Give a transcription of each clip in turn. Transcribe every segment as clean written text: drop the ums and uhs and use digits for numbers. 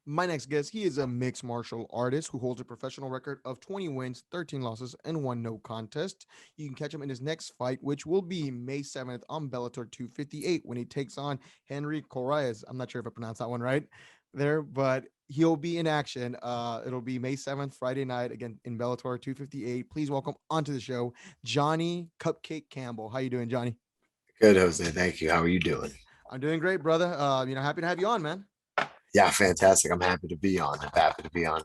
My next guest, he is a mixed martial artist who holds a professional record of 20 wins, 13 losses, and one no contest. You can catch him in his next fight, which will be May 7th on Bellator 258 when he takes on Henry Corrales. I'm not sure if I pronounced that one right there, but he'll be in action. It'll be May 7th, Friday night, again in Bellator 258. Please welcome onto the show, Johnny Cupcake Campbell. How you doing, Johnny? Good, Jose. Thank you. How are you doing? I'm doing great, brother. Happy to have you on, man. Yeah, fantastic. I'm happy to be on. I'm happy to be on.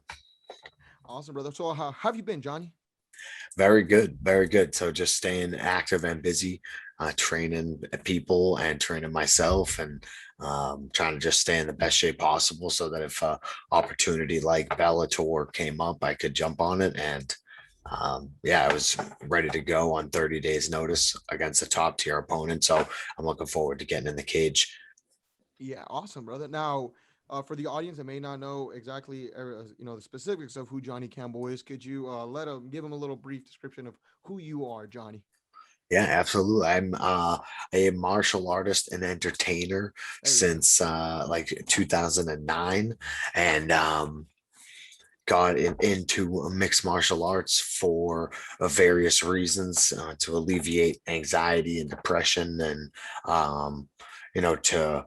Awesome, brother. So, how have you been, Johnny? Very good. Very good. So just staying active and busy, training people and training myself and trying to just stay in the best shape possible so that if opportunity like Bellator came up, I could jump on it. And yeah, I was ready to go on 30 days notice against a top tier opponent. So I'm looking forward to getting in the cage. Yeah, awesome, brother. Now, for the audience that may not know exactly, the specifics of who Johnny Campbell is, could you give him a little brief description of who you are, Johnny? Yeah, absolutely. I'm a martial artist and entertainer There we go. since like 2009 and got into mixed martial arts for various reasons to alleviate anxiety and depression and, um, to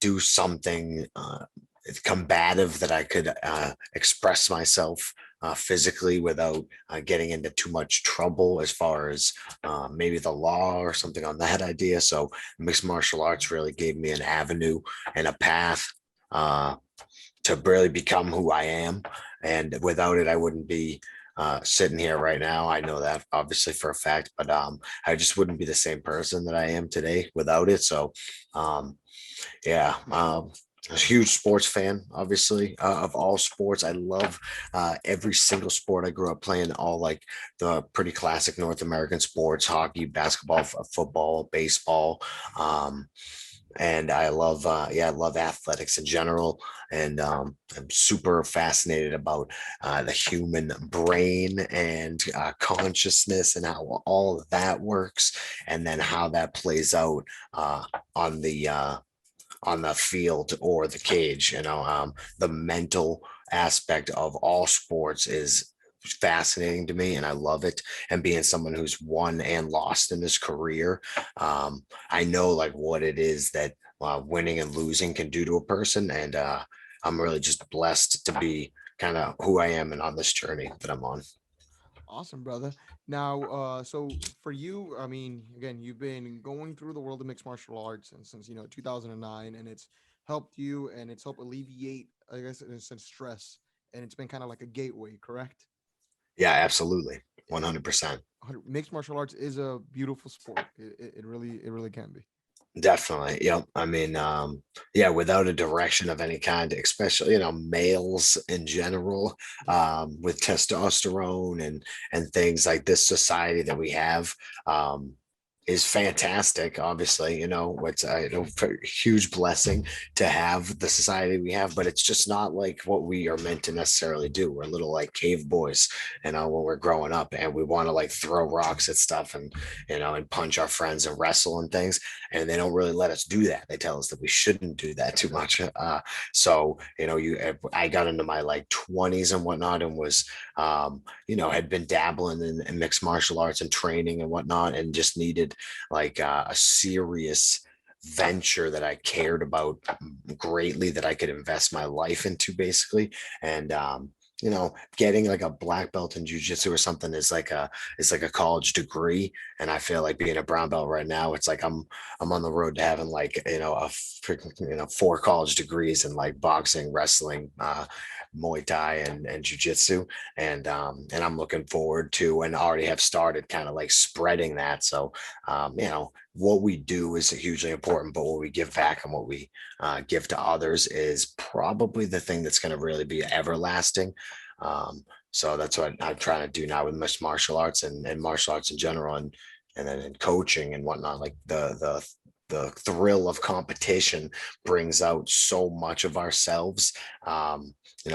do something combative that I could express myself physically without getting into too much trouble as far as maybe the law or something on that idea. So mixed martial arts really gave me an avenue and a path uh, to really become who I am. And without it, I wouldn't be sitting here right now. I know that obviously for a fact, but I just wouldn't be the same person that I am today without it. So um, yeah, a huge sports fan, obviously, of all sports. I love every single sport. I grew up playing all like the pretty classic North American sports: hockey, basketball, football, baseball. Um, and I love athletics in general. And I'm super fascinated about the human brain and consciousness and how all of that works, and then how that plays out on the field or the cage. The mental aspect of all sports is fascinating to me and I love it. And being someone who's won and lost in his career, I know like what it is that winning and losing can do to a person. And I'm really just blessed to be kind of who I am and on this journey that I'm on. Awesome, brother. Now, so for you, I mean, again, you've been going through the world of mixed martial arts and since 2009, and it's helped you and it's helped alleviate, I guess, in a sense, stress, and it's been kind of like a gateway, correct? Yeah, absolutely. 100%. Mixed martial arts is a beautiful sport. It really can be. Definitely. Yep. I mean, yeah, without a direction of any kind, especially, males in general, with testosterone and things like this society that we have, is fantastic. Obviously, it's a huge blessing to have the society we have, but it's just not like what we are meant to necessarily do. We're little like cave boys, when we're growing up and we want to like throw rocks at stuff and punch our friends and wrestle and things, and they don't really let us do that. They tell us that we shouldn't do that too much. So I got into my like 20s and whatnot, and was had been dabbling in mixed martial arts and training and whatnot, and just needed like a serious venture that I cared about greatly, that I could invest my life into, basically. And getting like a black belt in jujitsu or something is like a college degree. And I feel like being a brown belt right now, it's like I'm on the road to having like four college degrees in like boxing, wrestling, Muay Thai, and jujitsu. And I'm looking forward to, and already have started kind of like spreading that. So what we do is hugely important, but what we give back and what we give to others is probably the thing that's going to really be everlasting. So that's what I'm trying to do now with mixed martial arts and martial arts in general, and then in coaching and whatnot. Like the the thrill of competition brings out so much of ourselves.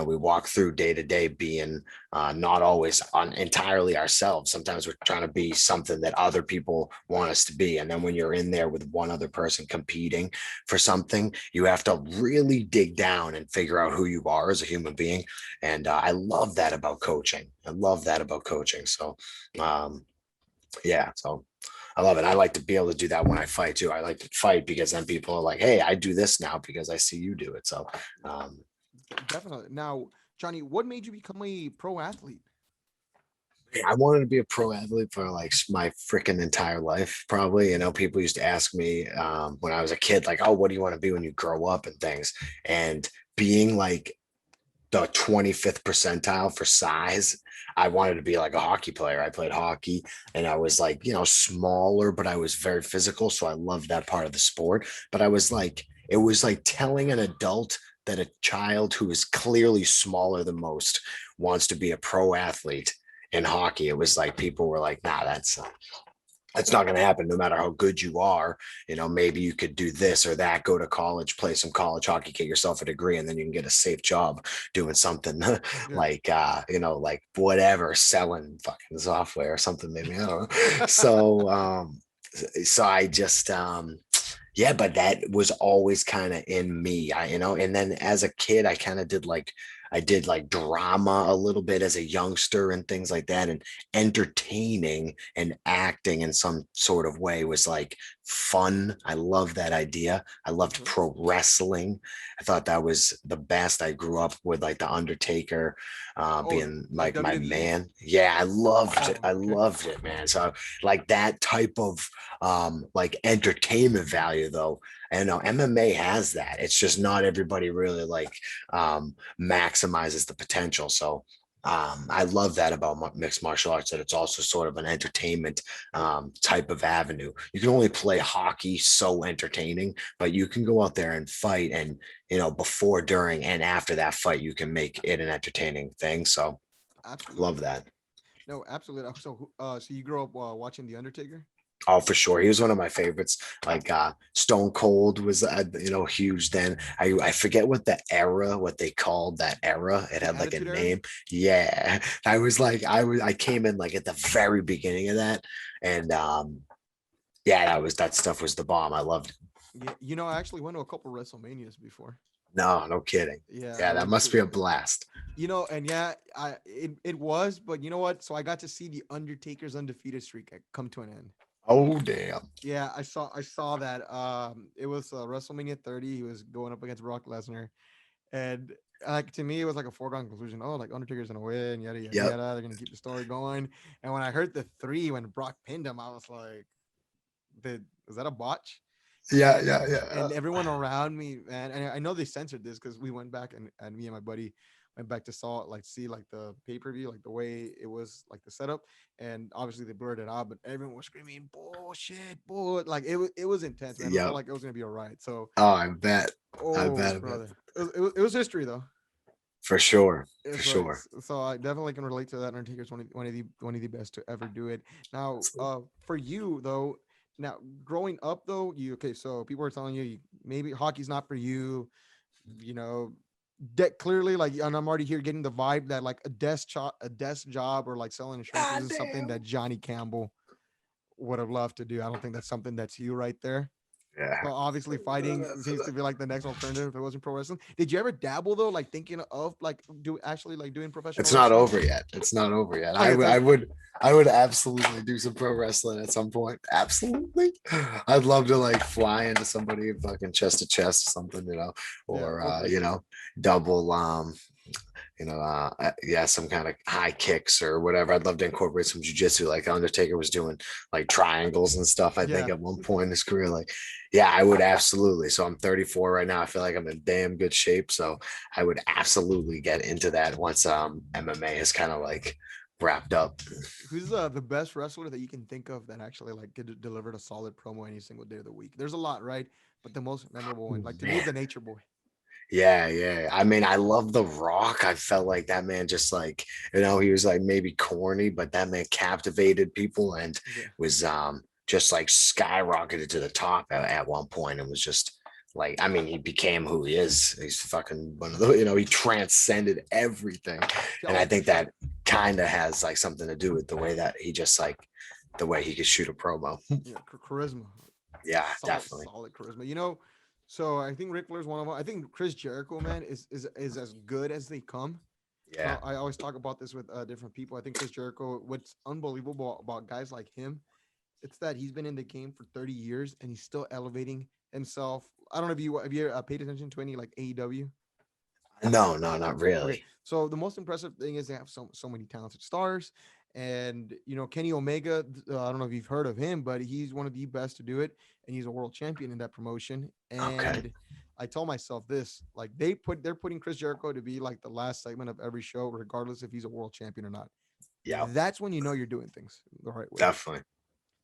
We walk through day to day being not always on entirely ourselves. Sometimes we're trying to be something that other people want us to be. And then when you're in there with one other person competing for something, you have to really dig down and figure out who you are as a human being. And I love that about coaching. I love that about coaching. So, yeah, so I love it. I like to be able to do that when I fight too. I like to fight because then people are like, hey, I do this now because I see you do it. So, Definitely. Now, Johnny, what made you become a pro athlete? I wanted to be a pro athlete for like my freaking entire life, probably. People used to ask me when I was a kid, like, oh, what do you want to be when you grow up and things? And being like the 25th percentile for size, I wanted to be like a hockey player. I played hockey and I was like, smaller, but I was very physical. So I loved that part of the sport. But I was like, it was like telling an adult that a child who is clearly smaller than most wants to be a pro athlete in hockey. It was like people were like, nah, that's not going to happen no matter how good you are. Maybe you could do this or that, go to college, play some college hockey, get yourself a degree, and then you can get a safe job doing something Yeah. like, like whatever, selling fucking software or something, maybe. I don't know. So I just, yeah, but that was always kind of in me, and then as a kid, I did like drama a little bit as a youngster and things like that. And entertaining and acting in some sort of way was like fun. I love that idea. I loved pro wrestling. I thought that was the best. I grew up with like the Undertaker Oh, being like like my WWE. man. Yeah, I loved it. Oh, I okay. loved it, man. So like that type of like entertainment value though. And MMA has that. It's just not everybody really like maximizes the potential. So I love that about mixed martial arts, that it's also sort of an entertainment type of avenue. You can only play hockey so entertaining, but you can go out there and fight, and before, during, and after that fight, you can make it an entertaining thing. So Absolutely. love that. No, absolutely. So you grew up watching The Undertaker? Oh, for sure. He was one of my favorites. Like Stone Cold was, huge then. I forget what they called that era. It The had like a Attitude Era? name. Yeah. I came in like at the very beginning of that. And yeah, that stuff was the bomb. I loved it. Yeah, I actually went to a couple WrestleManias before. No, no kidding. Yeah, I Yeah, that went must be a to blast. and yeah, it was, but you know what? So I got to see the Undertaker's undefeated streak come to an end. Oh, damn. Yeah, I saw that. It was WrestleMania 30. He was going up against Brock Lesnar, and like to me, it was like a foregone conclusion. Oh, like Undertaker's gonna win, yada yada Yep. yada. They're gonna keep the story going. And when I heard the three when Brock pinned him, I was like, is that a botch?" Yeah, And yeah, yeah. and everyone around me, man, and I know they censored this because we went back and me and my buddy went back to saw it, like see like the pay-per-view, like the way it was like the setup, and obviously they blurred it out, but everyone was screaming bullshit, bull, like it was intense, man. It felt Yep. like it was gonna be a riot. So, Oh, I bet. I oh bet. I bet. brother, it was history though. For sure. For It's like sure. so I definitely can relate to that. Undertaker's one of the best to ever do it. Now, for you though, now growing up though, you okay? So people are telling you maybe hockey's not for you. You know, that clearly like, and I'm already here getting the vibe that like a desk job or like selling insurances God is something damn. that Johnny Campbell would have loved to do. I don't think that's something that's you right there. Yeah. So obviously fighting seems to be like the next alternative if it wasn't pro wrestling. Did you ever dabble though, like thinking of like doing professional It's not wrestling? over yet. It's not over yet. Okay, so I would absolutely do some pro wrestling at some point. Absolutely. I'd love to like fly into somebody fucking chest to chest or something, yeah, or oh for sure. double yeah, some kind of high kicks or whatever. I'd love to incorporate some jujitsu, like Undertaker was doing, like triangles and stuff. I think Yeah. at one point in his career, like, yeah, I would absolutely. So I'm 34 right now. I feel like I'm in damn good shape. So I would absolutely get into that once MMA is kind of like wrapped up. Who's the best wrestler that you can think of that actually like delivered a solid promo any single day of the week? There's a lot, right? But the most memorable one, Oh, like to me, is man. the Nature Boy. Yeah, yeah. I mean, I love The Rock. I felt like that man just like, he was like maybe corny, but that man captivated people and Yeah. was just like skyrocketed to the top at one point and was just like, I mean, he became who he is. He's fucking one of the, he transcended everything. And I Oh, for think sure. that kind of has like something to do with the way that he just like the way he could shoot a promo. Yeah, charisma, Yeah, solid, definitely. solid charisma. So I think Ric Flair's one of them. I think Chris Jericho, man, is as good as they come. Yeah. I always talk about this with different people. I think Chris Jericho. What's unbelievable about guys like him, it's that he's been in the game for 30 years and he's still elevating himself. I don't know if you have you paid attention to any like AEW. No, no, not Okay, really. so the most impressive thing is they have so many talented stars, and Kenny Omega. I don't know if you've heard of him, but he's one of the best to do it, and he's a world champion in that promotion. Okay. And I tell myself this: like they're putting Chris Jericho to be like the last segment of every show, regardless if he's a world champion or not. Yeah, That's when you know you're doing things the right way. definitely.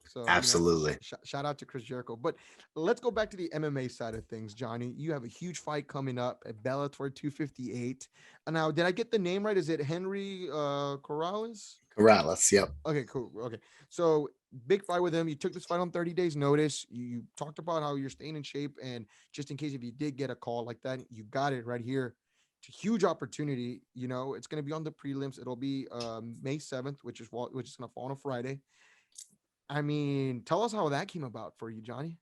So, Absolutely. shout out to Chris Jericho. But let's go back to the MMA side of things, Johnny. You have a huge fight coming up at Bellator 258. Now, did I get the name right? Is it Henry Corrales? Corrales. Yep. Okay, cool. Okay. So, big fight with him. You took this fight on 30 days notice. You talked about how you're staying in shape. And just in case if you did get a call like that, you got it right here. It's a huge opportunity. It's going to be on the prelims. It'll be May 7th, which is going to fall on a Friday. I mean, tell us how that came about for you, Johnny.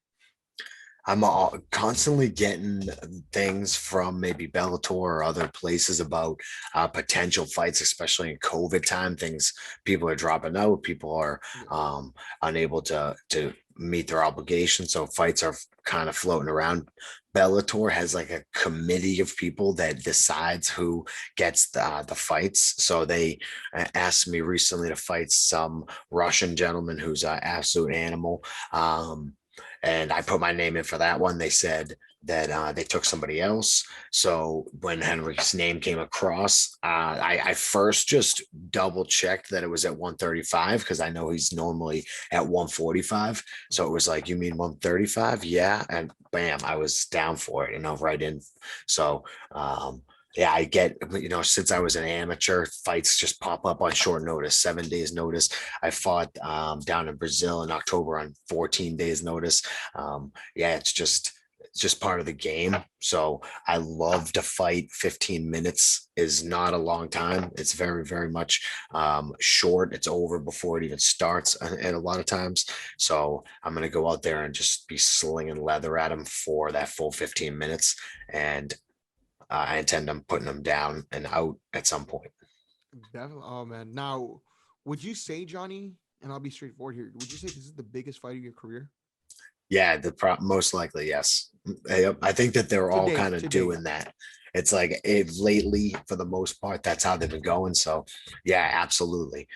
I'm constantly getting things from maybe Bellator or other places about potential fights, especially in COVID time. Things people are dropping out, people are Yeah. unable to meet their obligations, so fights are kind of floating around. Bellator has like a committee of people that decides who gets the fights. So they asked me recently to fight some Russian gentleman who's an absolute animal. And I put my name in for that one. They said that they took somebody else. So when Henry's name came across, I first just double checked that it was at 135 because I know he's normally at 145. So it Mhm. was like, you mean 135? Yeah. And bam, I was down for it, right in. So, yeah, I get, since I was an amateur, fights just pop up on short notice, 7 days notice. I fought down in Brazil in October on 14 days notice. Yeah, it's just part of the game. So I love to fight. 15 minutes is not a long time. It's very, very much short. It's over before it even starts, and a lot of times. So I'm going to go out there and just be slinging leather at him for that full 15 minutes. And I intend on putting them down and out at some point. Definitely. Oh man. Now, would you say, Johnny, and I'll be straightforward here, would you say this is the biggest fight of your career? Yeah, most likely, yes. I think that they're To all date, kind to of date. doing that. It's like lately, for the most part, that's how they've been going. So, yeah, absolutely.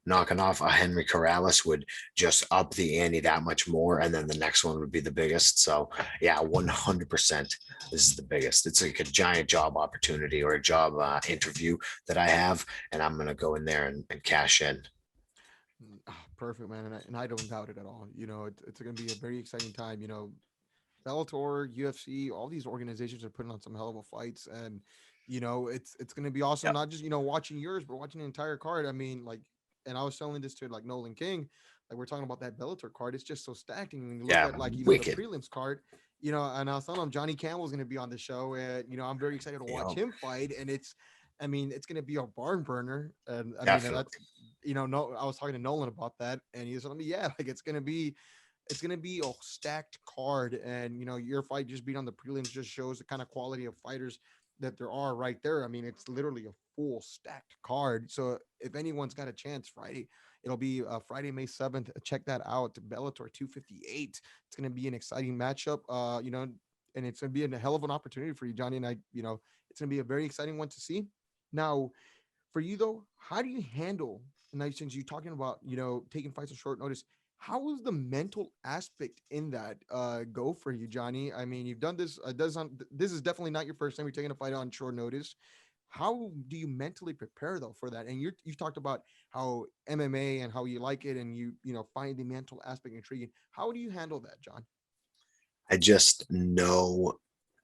Knocking off a Henry Corrales would just up the ante that much more, and then the next one would be the biggest. So, yeah, 100%. This is the biggest. It's like a giant job opportunity or a job interview that I have, and I'm gonna go in there and cash in. Perfect, man. And I don't doubt it at all. It's going to be a very exciting time. Bellator, UFC, all these organizations are putting on some hell of a fights, and it's going to be awesome. Yep. Not just watching yours, but watching the entire card. I mean, like, and I was telling this to like Nolan King, like we're talking about that Bellator card. It's just so stacked, and when you look Yeah, at like the wicked. prelims card, and I was telling him Johnny Campbell is going to be on the show, and I'm very excited to watch Yep, him fight, and I mean, it's going to be a barn burner, and I mean, that's definitely. no, I was talking to Nolan about that, and he was telling me, yeah, like it's gonna be a stacked card, and your fight just being on the prelims just shows the kind of quality of fighters that there are right there. I mean, it's literally a full stacked card. So if anyone's got a chance, Friday, it'll be Friday, May 7th. Check that out. Bellator 258. It's gonna be an exciting matchup. And it's gonna be a hell of an opportunity for you, Johnny. And it's gonna be a very exciting one to see. Now, for you though, how do you handle, and now since you're talking about taking fights on short notice, how was the mental aspect in that go for you, Johnny? I mean, you've done this. This is definitely not your first time you're taking a fight on short notice. How do you mentally prepare though for that? And you've talked about how MMA and how you like it, and you find the mental aspect intriguing. How do you handle that, John? I just know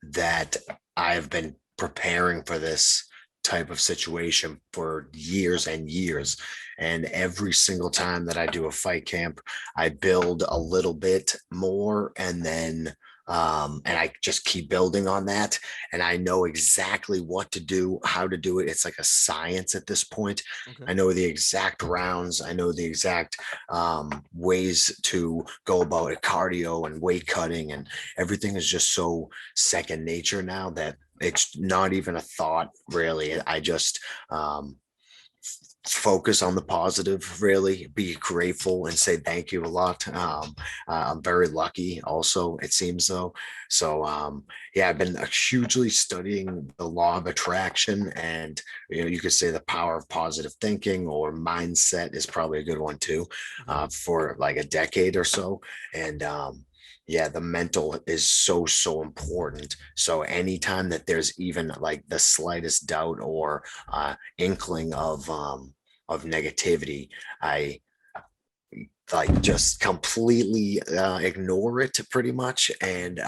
that I've been preparing for this type of situation for years and years. And every single time that I do a fight camp, I build a little bit more, and I just keep building on that. And I know exactly what to do, how to do it. It's like a science at this point. Okay. I know the exact rounds. I know the exact ways to go about it, cardio and weight cutting, and everything is just so second nature now that it's not even a thought really. I just focus on the positive, really be grateful and say thank you a lot. I'm very lucky also, it seems though. So yeah, I've been hugely studying the law of attraction, and you could say the power of positive thinking or mindset is probably a good one too, Mhm. for like a decade or so. And yeah, the mental is so important. So anytime that there's even like the slightest doubt or inkling of negativity, I like just completely ignore it pretty much, and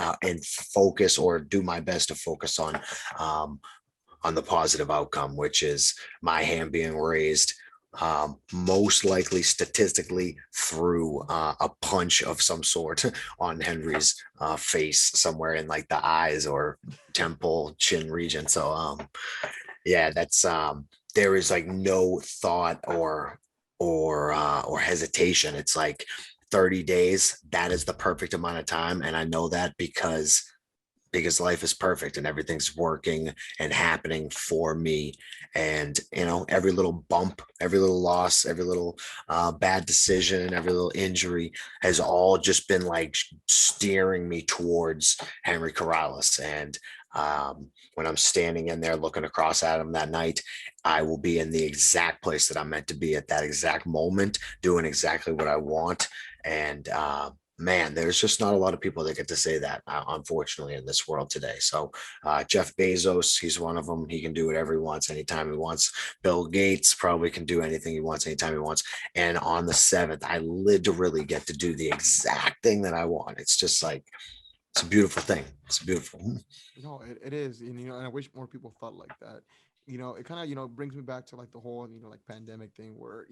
focus, or do my best to focus um, on the positive outcome, which is my hand being raised, most likely statistically through a punch of some sort on Henry's face, somewhere in like the eyes or temple chin region. So yeah, that's there is like no thought or hesitation. It's like 30 days, that is the perfect amount of time, and I know that because life is perfect and everything's working and happening for me. And every little bump, every little loss, every little bad decision, every little injury has all just been like steering me towards Henry Corrales. And when I'm standing in there looking across at him that night, I will be in the exact place that I'm meant to be at that exact moment, doing exactly what I want. And man, there's just not a lot of people that get to say that, unfortunately, in this world today. So Jeff Bezos, he's one of them. He can do whatever he wants, anytime he wants. Bill Gates probably can do anything he wants, anytime he wants. And on the 7th, I literally get to do the exact thing that I want. It's just like, it's a beautiful thing. It's beautiful. No, it is, and and I wish more people felt like that. It kind of brings me back to like the whole like pandemic thing where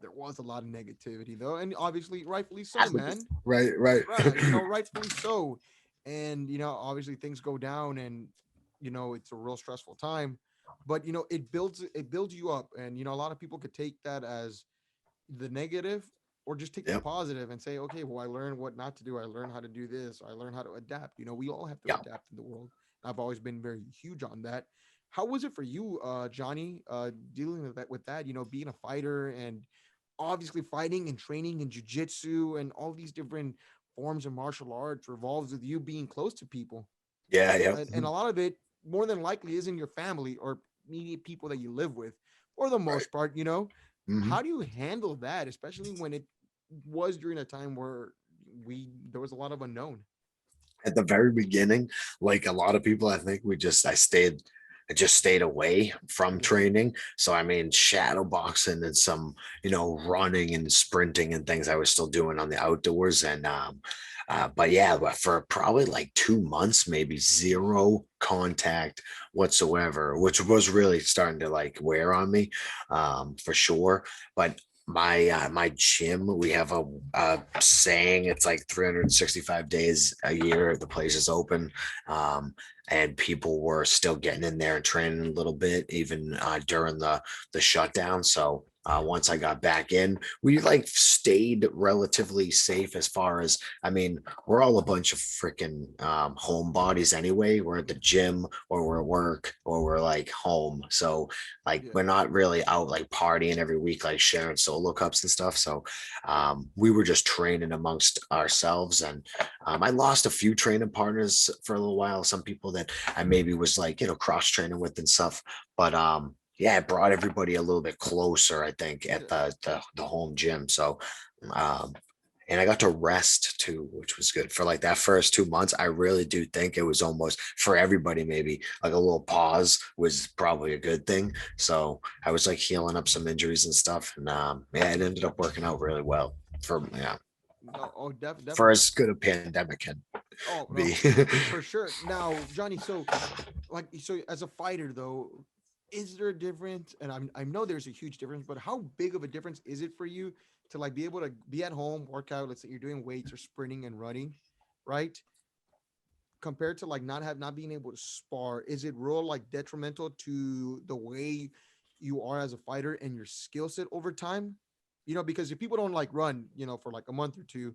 there was a lot of negativity though, and obviously rightfully so, man. Right, right. Right, rightfully so, and obviously things go down, and it's a real stressful time, but it builds you up, and a lot of people could take that as the negative or just take the Yep, positive and say, okay, well, I learned what not to do. I learned how to do this. I learned how to adapt. We all have to yep. adapt in the world. I've always been very huge on that. How was it for you, Johnny, dealing with that, being a fighter and obviously fighting and training in jujitsu and all these different forms of martial arts revolves with you being close to people. Yeah, yep. And a lot of it more than likely is in your family or immediate people that you live with for the Right. most part. Mhm. How do you handle that, especially when it was during a time where we there was a lot of unknown? At the very beginning, like a lot of people, I think I just stayed away from Yeah. training. So I mean, shadow boxing and some, running and sprinting and things I was still doing on the outdoors. And but yeah, but for probably like 2 months, maybe zero contact whatsoever, which was really starting to like wear on me, for sure. But my gym, we have a saying, it's like 365 days a year the place is open, and people were still getting in there and training a little bit even during the shutdown. So once I got back in, we like stayed relatively safe. As far as, I mean, we're all a bunch of freaking homebodies anyway. We're at the gym, or we're at work, or we're like home. So like, Yeah. we're not really out like partying every week, like sharing solo cups and stuff. So we were just training amongst ourselves. And I lost a few training partners for a little while, some people that I maybe was like, cross training with and stuff. But yeah, it brought everybody a little bit closer, I think, at Yeah. the home gym. So um, and I got to rest too, which was good. For like that first 2 months, I really do think it was almost for everybody, maybe like a little pause was probably a good thing. So I was like healing up some injuries and stuff. And yeah, it ended up working out really well for, yeah, No, oh, for definitely. as good a pandemic can Oh no, be. for sure. Now, Johnny, so as a fighter though, is there a difference? And I know there's a huge difference, but how big of a difference is it for you to like be able to be at home, work out? Let's say you're doing weights or sprinting and running, right? Compared to like not being able to spar, is it real like detrimental to the way you are as a fighter and your skill set over time? Because if people don't like run, for like a month or two,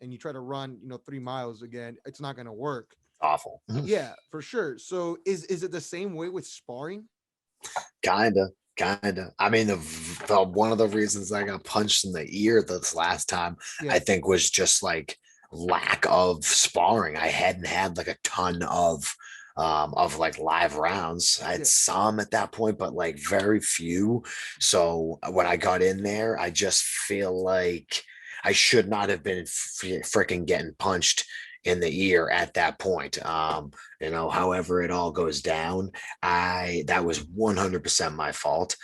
and you try to run, 3 miles again, it's not gonna work. Awful. Yeah, for sure. So is it the same way with sparring? Kinda, kinda. I mean, the one of the reasons I got punched in the ear this last time, I Yeah, think, was just like lack of sparring. I hadn't had like a ton of like live rounds. I had yeah, some at that point, but like very few. So when I got in there, I just feel like I should not have been freaking getting punched in the ear at that point. However it all goes down, I that was 100% my fault.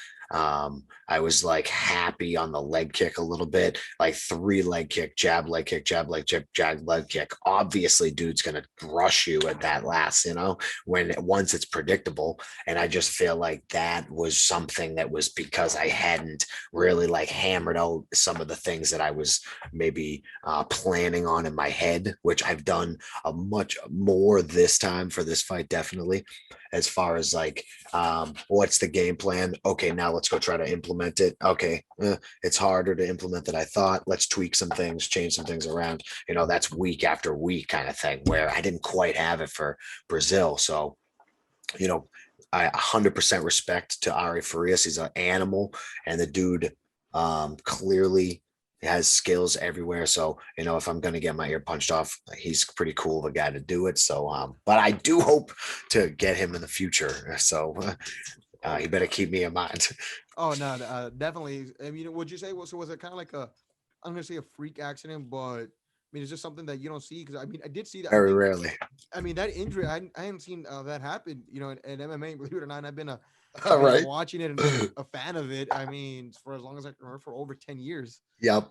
I was like happy on the leg kick a little bit, like three leg kick, jab, leg kick, jab, leg kick. Obviously, dude's gonna rush you at that last, when once it's predictable. And I just feel like that was something that was because I hadn't really like hammered out some of the things that I was maybe planning on in my head, which I've done a much more this time for this fight, definitely. As far as like, what's the game plan? Okay, now let's go try to implement it. Okay, it's harder to implement than I thought. Let's tweak some things, change some things around. That's week after week kind of thing where I didn't quite have it for Brazil. So, you know, I 100% respect to Ari Farias. He's an animal, and the dude clearly has skills everywhere. So, if I'm going to get my ear punched off, he's pretty cool of a guy to do it. So, but I do hope to get him in the future. So, he better keep me in mind. oh no, definitely. I mean, would you say, so was it kind of like I'm gonna say a freak accident, but I mean, it's just something that you don't see? Because I mean, I did see that. I Very think, rarely. I mean, that injury, I hadn't seen that happen, in MMA, believe it or not. And I've All been right. watching it and a fan of it. I mean, for as long as I can remember, for over 10 years. Yep.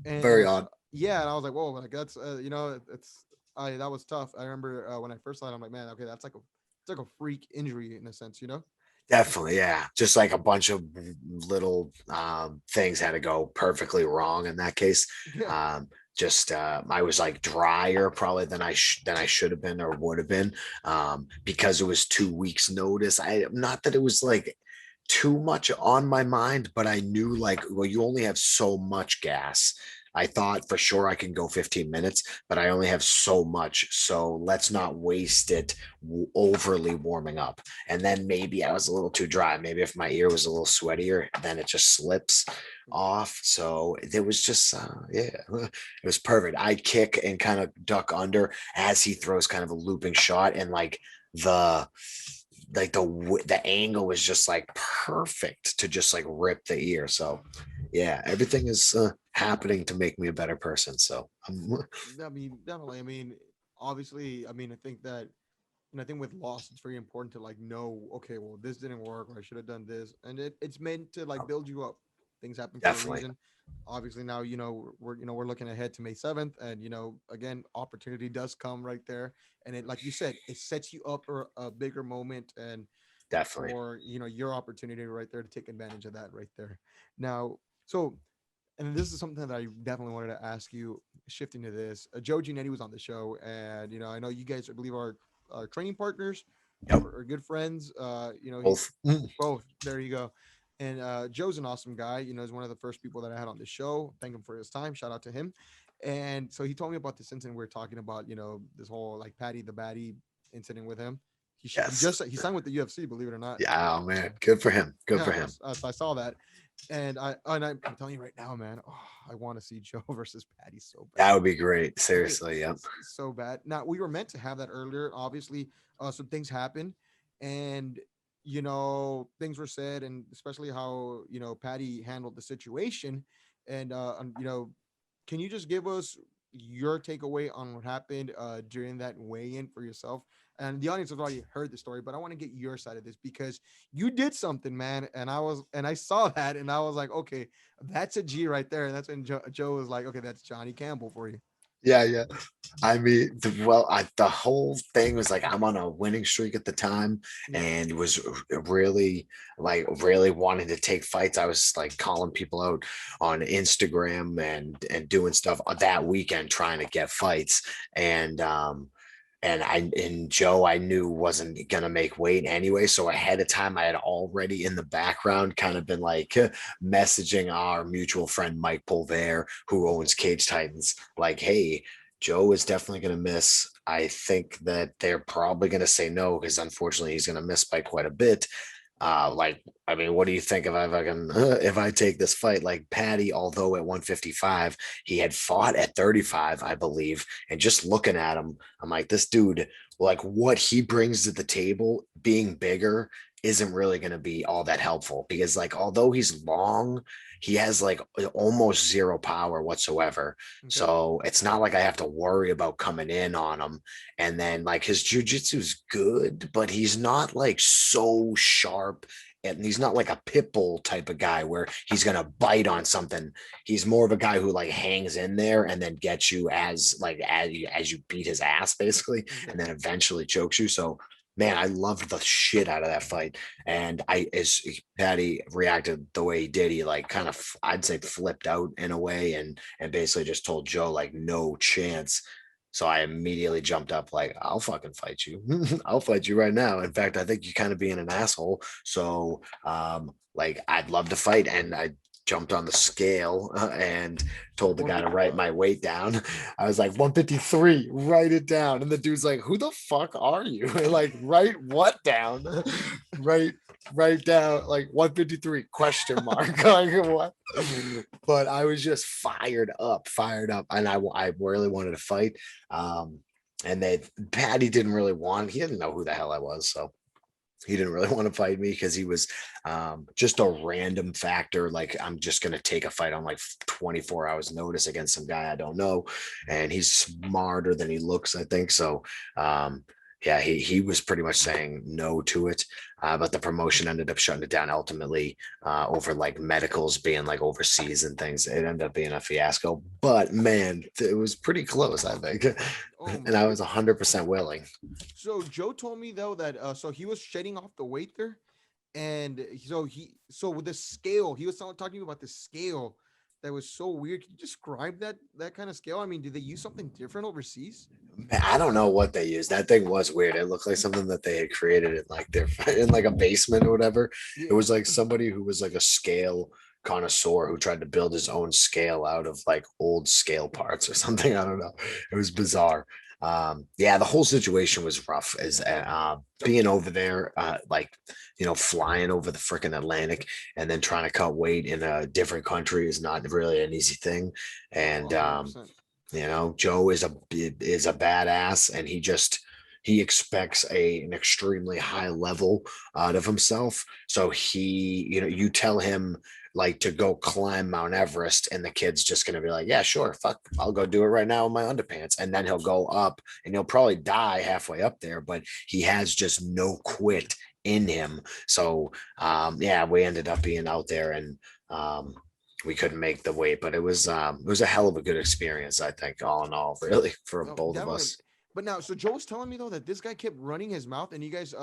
And Very odd. yeah, and I was like, whoa, like that's, it's, that was tough. I remember when I first saw it, I'm like, man, okay, it's like a freak injury in a sense, you know? Definitely, yeah. Just like a bunch of little things had to go perfectly wrong in that case. Yeah. Just I was like drier probably than I should have been or would have been, because it was 2 weeks notice. I not that it was like too much on my mind, but I knew like, well, you only have so much gas. I thought for sure I can go 15 minutes, but I only have so much. So let's not waste it overly warming up. And then maybe I was a little too dry. Maybe if my ear was a little sweatier, then it just slips off. So there was just, yeah, it was perfect. I kick and kind of duck under as he throws kind of a looping shot. And the, the angle was just like perfect to just like rip the ear. So yeah, everything is happening to make me a better person. So I mean, definitely. I mean, obviously, I mean, I think that, and I think with loss, it's very important to like know, okay, well, this didn't work, or I should have done this, and it's meant to like build you up. Things happen for a definitely, reason. Obviously, now we're looking ahead to May 7th, and again, opportunity does come right there, and it, like you said, it sets you up for a bigger moment, and definitely. for your opportunity right there to take advantage of that right there. Now, so, and this is something that I definitely wanted to ask you. Shifting to this, Joe Giannetti was on the show, and I know you guys, I believe, are training partners, Yep. or good friends. He's Both. both. There you go. And Joe's an awesome guy. Is one of the first people that I had on the show. Thank him for his time. Shout out to him. And so he told me about this incident we are talking about. This whole like Paddy the Baddie incident with him. Yes. He signed with the UFC, believe it or not. Yeah, oh man, good for him. Good for Yeah, him. so I saw that, and I'm telling you right now, man. Oh, I want to see Joe versus Paddy so That bad. would be great. Okay, Seriously. Yep. so bad. Now we were meant to have that earlier. Obviously, some things happened, and things were said, and especially how Paddy handled the situation, and can you just give us your takeaway on what happened during that weigh-in for yourself? And the audience has already heard the story, but I want to get your side of this because you did something, man. And I saw that, and I was like, okay, that's a G right there. And that's when Joe was like, okay, that's Johnny Campbell for you. Yeah, yeah. I mean, the whole thing was like I'm on a winning streak at the time, Yeah. and was really really wanting to take fights. I was like calling people out on Instagram and doing stuff that weekend trying to get fights, and Joe I knew wasn't gonna make weight anyway. So ahead of time, I had already in the background kind of been like messaging our mutual friend Mike Pulver, who owns Cage Titans, like, hey, Joe is definitely gonna miss. I think that they're probably gonna say no because unfortunately he's gonna miss by quite a bit. Like, I mean, what do you think if I fucking if I take this fight? Like Paddy, although at 155, he had fought at 35, I believe, and just looking at him, I'm like, this dude, like what he brings to the table, being bigger, isn't really going to be all that helpful because, like, although he's long, he has like almost zero power whatsoever. Okay. So it's not like I have to worry about coming in on him. And then like his jujitsu is good, but he's not like so sharp. And he's not like a pit bull type of guy where he's gonna bite on something. He's more of a guy who like hangs in there and then gets you as you beat his ass basically, Okay. and then eventually chokes you. So man, I loved the shit out of that fight. And as Patty reacted the way he did, he like kind of I'd say flipped out in a way and basically just told Joe like no chance. So I immediately jumped up like, I'll fucking fight you. I'll fight you right now. In fact, I think you're kind of being an asshole. So like I'd love to fight. And I jumped on the scale and told the guy to write 155. my weight down. I was like 153, write it down. And the dude's like, who the fuck are you? Like, write what down? write write down like 153 question mark. Like what? But I was just fired up, and I really wanted to fight. Um, and they Patty didn't really want. He didn't know who the hell I was, so he didn't really want to fight me because he was just a random factor. Like I'm just gonna take a fight on like 24 hours notice against some guy I don't know, and he's smarter than he looks, I think. So yeah, he was pretty much saying no to it. But the promotion ended up shutting it down ultimately over like medicals being like overseas and things. It ended up being a fiasco. But man, it was pretty close, I think. Oh And my I god. was 100% willing. So Joe told me though that so he was shedding off the weight there, and so with the scale, he was talking about the scale that was so weird. Can you describe that kind of scale? I mean, did they use something different overseas? I don't know what they used. That thing was weird. It looked like something that they had created in like their in like a basement or whatever. It Yeah. was like somebody who was like a scale connoisseur who tried to build his own scale out of like old scale parts or something. I don't know. It was bizarre. Yeah, the whole situation was rough as being over there, like, flying over the freaking Atlantic and then trying to cut weight in a different country is not really an easy thing. Oh, And 100%. Joe is a badass, and he expects an extremely high level out of himself. So you tell him like to go climb Mount Everest, and the kid's just gonna be like, yeah, sure, fuck, I'll go do it right now in my underpants, and then he'll go up, and he'll probably die halfway up there, but he has just no quit in him. So yeah, we ended up being out there, and we couldn't make the weight, but it was a hell of a good experience, I think, all in all, really, for No, both of definitely. us. But now, so Joe was telling me though that this guy kept running his mouth, and you guys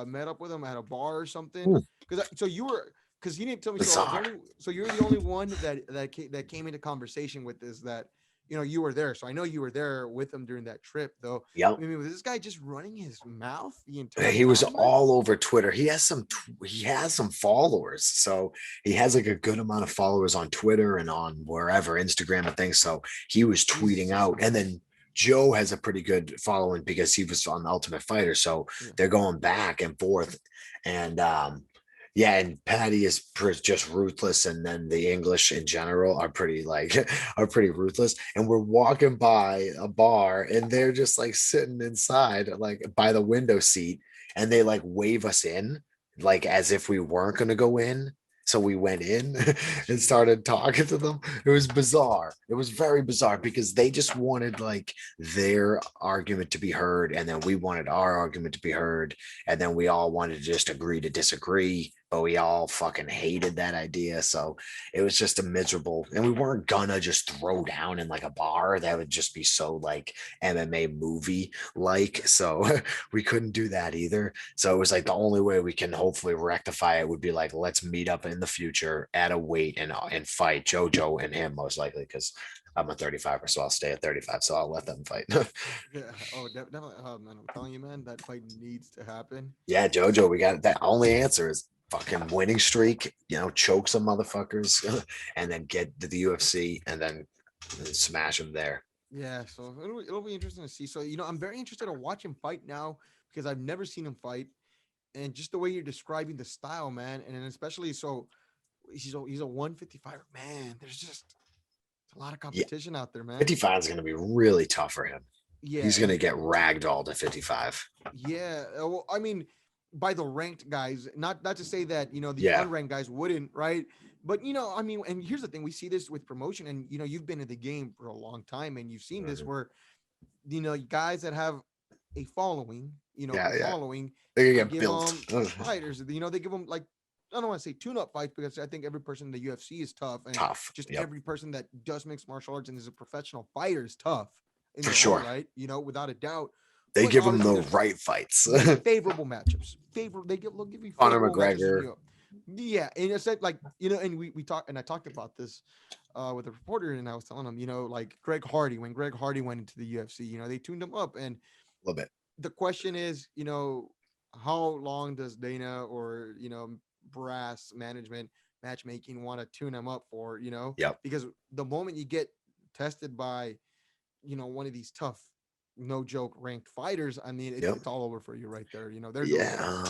met up with him at a bar or something. Hmm, Because so you were, because he didn't tell me. bizarre. So you're the only one that came into conversation with this, that you were there. So I know you were there with him during that trip though. Yep. I mean, was this guy just running his mouth the entire He was time then? all over Twitter. He has some followers, so he has like a good amount of followers on Twitter and on wherever, Instagram and things. So he was tweeting Jesus. out, and then Joe has a pretty good following because he was on the Ultimate Fighter. So Yeah. they're going back and forth, and yeah, and Patty is just ruthless, and then the English in general are pretty like are pretty ruthless. And we're walking by a bar, and they're just like sitting inside, like by the window seat, and they like wave us in, like as if we weren't going to go in. So we went in and Jesus. started talking to them. It was bizarre. It was very bizarre because they just wanted like their argument to be heard, and then we wanted our argument to be heard, and then we all wanted to just agree to disagree, but we all fucking hated that idea. So it was just a miserable, and we weren't gonna just throw down in like a bar. That would just be so like MMA movie like. So we couldn't do that either. So it was like the only way we can hopefully rectify it would be like, let's meet up in the future at a weight and fight JoJo and him most likely, because I'm a 35er, so I'll stay at 35. So I'll let them fight. Yeah. Oh, definitely. Oh, man, I'm telling you, man, that fight needs to happen. Yeah, JoJo, we got that. Only answer is fucking winning streak, choke some motherfuckers and then get to the UFC and then smash them there. Yeah. So it'll be interesting to see. So, I'm very interested to watch him fight now because I've never seen him fight. And just the way you're describing the style, man. And then especially so he's a 155 man. There's just a lot of Yeah, competition out there, man. 55 is going to be really tough for him. Yeah. He's going to get ragdolled at 55. Yeah, well, I mean, by the ranked guys, not to say that the Yeah. unranked guys wouldn't, right? But I mean, and here's the thing: we see this with promotion, and you've been in the game for a long time, and you've seen this Mhm. where guys that have a following, Yeah, a yeah. following, They're they going to get give built. them fighters. They give them like I don't want to say tune-up fights because I think every person in the UFC is tough, and Tough. just Yep. every person that does mixed martial arts and is a professional fighter is tough in For their own sure. right, without a doubt. They But give him obviously, the there's right fights. favorable matchups. They'll give you Conor favorable matches. McGregor. Yeah, and it's like and we talked and I talked about this with a reporter, and I was telling him, like Greg Hardy, when Greg Hardy went into the UFC, they tuned him up, and A little bit. the question is, how long does Dana or brass management matchmaking want to tune him up for? Yep. Because the moment you get tested by one of these tough, no joke ranked fighters, I mean, Yep. it's all over for you right there. There's no Yeah,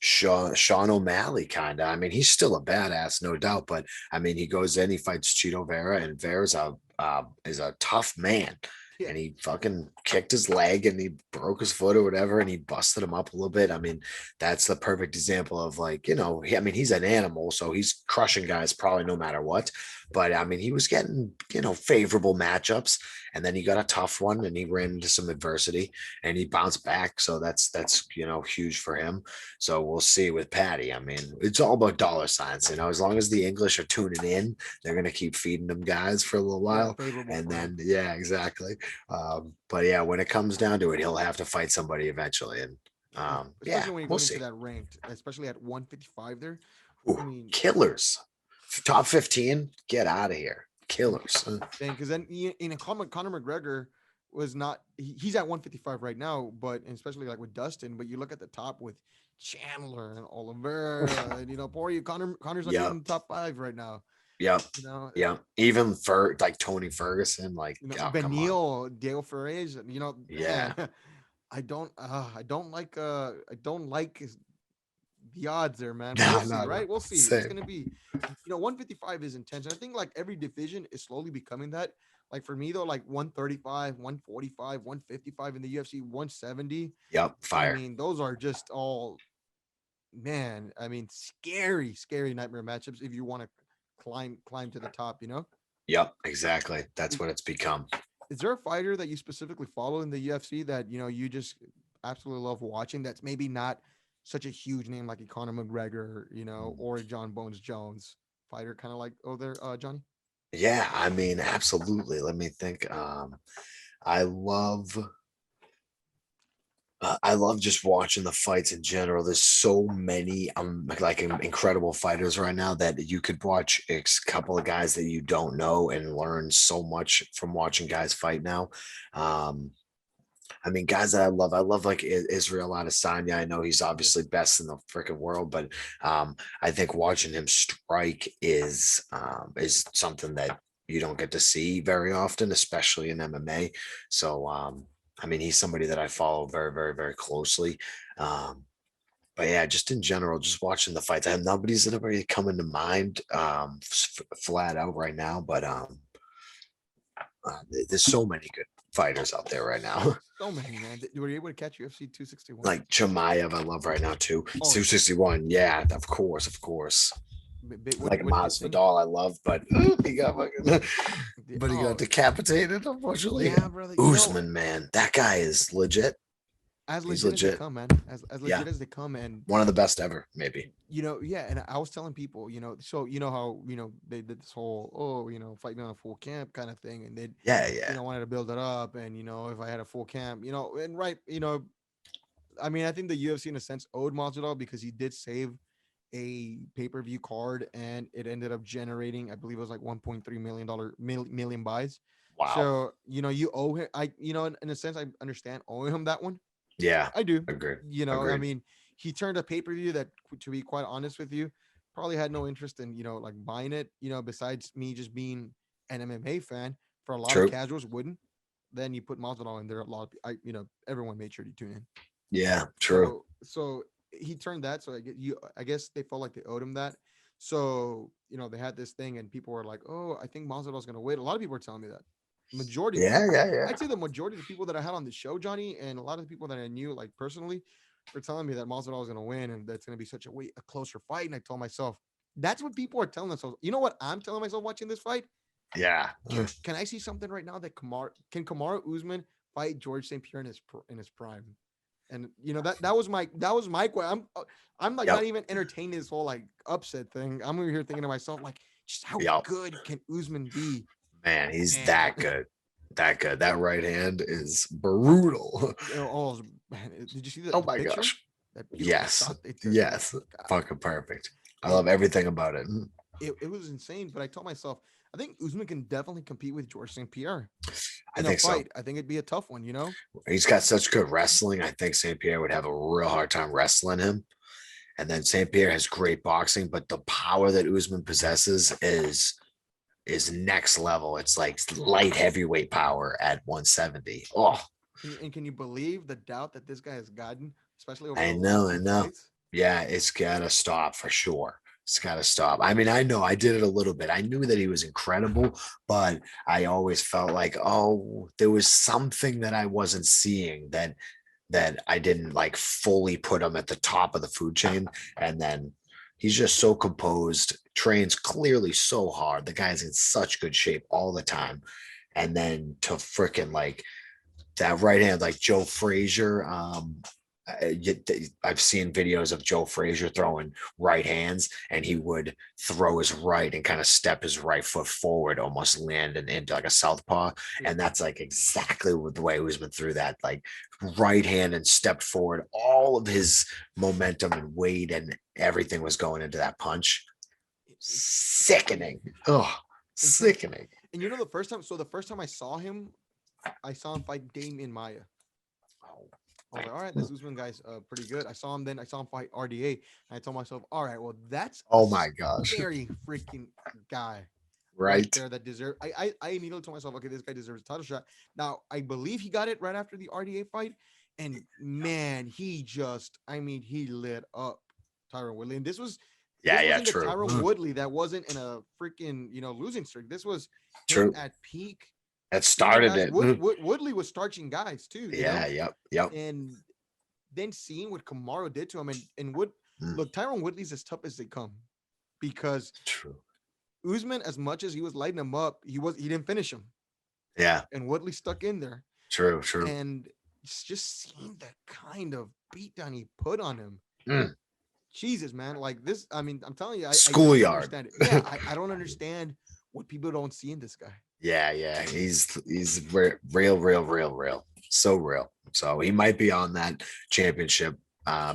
chance. Sean O'Malley kind of. I mean, he's still a badass, no doubt. But I mean, he goes in, he fights Cheeto Vera, and Vera's is a tough man. Yeah. And he fucking kicked his leg and he broke his foot or whatever, and he busted him up a little bit. I mean, that's the perfect example of like, I mean, he's an animal, so he's crushing guys probably no matter what. But I mean, he was getting, favorable matchups, and then he got a tough one and he ran into some adversity and he bounced back. So that's huge for him. So we'll see with Paddy. I mean, it's all about dollar signs. As long as the English are tuning in, they're gonna keep feeding them guys for a little Yeah, while, favorable and for him. then yeah, exactly. But yeah, when it comes down to it, he'll have to fight somebody eventually, and yeah, Especially when you're we'll going into see. that ranked, especially at 155 there. I Ooh, mean, killers, top 15, get out of here, killers. then because then Conor McGregor was not he's at 155 right now, but and especially like with Dustin, but you look at the top with Chandler and Oliveira, and poor you, Connor's not even Yep, in the top 5 right now. yep, You know, yep. Even for like Tony Ferguson, like, oh, come on. Benil, Diego Ferreira, man, Yeah. I don't like the odds there, man. But we'll No, see, no, no. right? We'll see. It's Same. gonna be, 155 is intense. And I think like every division is slowly becoming that. Like for me though, like 135, 145, 155 in the UFC, 170. Yep, I fire. mean, those are just all man. I mean, scary, scary nightmare matchups if you want to climb to the top. Yep, exactly. That's Is, what it's become. is there a fighter that you specifically follow in the UFC that you just absolutely love watching? That's maybe not such a huge name like a Conor McGregor, or a John Bones Jones fighter, kind of like there, Johnny. Yeah, I mean, absolutely. Let me think. I love I love just watching the fights in general. There's so many like incredible fighters right now that you could watch a couple of guys that you don't know and learn so much from watching guys fight now. Um, I mean, guys that I love like Israel Adesanya. I know he's Yeah, obviously best in the freaking world, but I think watching him strike is something that you don't get to see very often, especially in MMA. So I mean, he's somebody that I follow very, very, very closely. Um, but yeah, just in general, just watching the fights. I have nobody coming to mind flat out right now, but there's so many good fighters out there right now. so many, man. Were you able to catch UFC 261? Like Chimaev, I love right now too. Oh, 261, yeah, of course, of course. what Like what did you think? Masvidal, I love, but he got Oh, decapitated, unfortunately. yeah, brother. Usman, man, that guy is legit. as He's legit as they legit. come, man. As Yeah, legit as they come, and one of the best ever, maybe. yeah. And I was telling people, so how they did this whole fight me on a full camp kind of thing, and they Yeah, yeah, wanted to build it up, and if I had a full camp, and right, I mean, I think the UFC in a sense owed Masvidal because he did save a pay-per-view card and it ended up generating, I believe it was like $1.3 million million wow. so you owe him. In a sense, I understand owing him that one. Yeah, I do. agreed, I agreed. mean, he turned a pay-per-view that, to be quite honest with you, probably had no interest in like buying it, besides me just being an MMA fan. For a lot of True. casuals wouldn't. Then you put Masvidal in there, a lot of everyone made sure to tune in. Yeah, true. So he turned that. So I guess they felt like they owed him that. So they had this thing, and people were like, "Oh, I think Masvidal's gonna win." A lot of people were telling me that. Majority, Yeah, yeah, yeah. I'd say the majority of the people that I had on the show, Johnny, and a lot of the people that I knew, like personally, were telling me that Masvidal was gonna win, and that's gonna be such a closer fight. And I told myself, that's what people are telling themselves. You know what I'm telling myself watching this fight? Yeah. Can I see something right now that Kamara Usman fight George St. Pierre in his prime? And that was my question. I'm like not Yep. even entertaining this whole like upset thing. I'm over here thinking to myself like, just how Yep. good can Usman be? Man, he's Man, that good. That good. That right hand is brutal. oh man, did you see Oh the my picture? gosh. That beautiful Yes. shot they took. Oh Yes. my god! Fucking perfect. I And love everything about it. it was insane. But I told myself, I think Usman can definitely compete with George St. Pierre I in a think so. fight. I think it'd be a tough one. He's got such good wrestling. I think St. Pierre would have a real hard time wrestling him. And then St. Pierre has great boxing, but the power that Usman possesses is next level. It's like light heavyweight power at 170. Oh, Can you believe the doubt that this guy has gotten, especially over I the know, last I two know. fights? Yeah, it's gotta stop for sure. It's gotta stop. I mean, I know I did it a little bit. I knew that he was incredible, but I always felt like, oh, there was something that I wasn't seeing that I didn't like fully put him at the top of the food chain. And then he's just so composed, trains clearly so hard. The guy's in such good shape all the time. And then to freaking like that right hand, like Joe Frazier. I've seen videos of Joe Frazier throwing right hands, and he would throw his right and kind of step his right foot forward, almost landing into like a southpaw. Yeah. And that's like exactly the way Usman threw that, like right hand and stepped forward. All of his momentum and weight and everything was going into that punch. It's crazy. Sickening. Oh, And can sickening. and the first time I saw him, I saw him fight Damian Maya. I was like, all right, this Usman guy's pretty good. I saw him fight RDA. And I told myself, all right, well, that's a Oh my gosh. scary freaking guy right Right. there that deserve. I immediately told myself, okay, this guy deserves a title shot. Now I believe he got it right after the RDA fight, and man, he lit up Tyron Woodley. And Yeah, this yeah, wasn't the true. Tyron Woodley that wasn't in a freaking losing streak. This was him True. at peak. That Beating started guys. it. Woodley was starching guys too, Yeah, yep, yep. and then seeing what Kamaru did to him, and Wood, Mm, look, Tyron Woodley's as tough as they come, because true. Usman, as much as he was lighting him up, he didn't finish him, Yeah, and Woodley stuck in there, true, true. and it's just seeing the kind of beatdown he put on him. Mm, Jesus, man, like this. I mean, I'm telling you, I just don't schoolyard. understand it. Yeah, I don't understand what people don't see in this guy. Yeah, yeah. He's real, real, real, real. So real. So he might be on that championship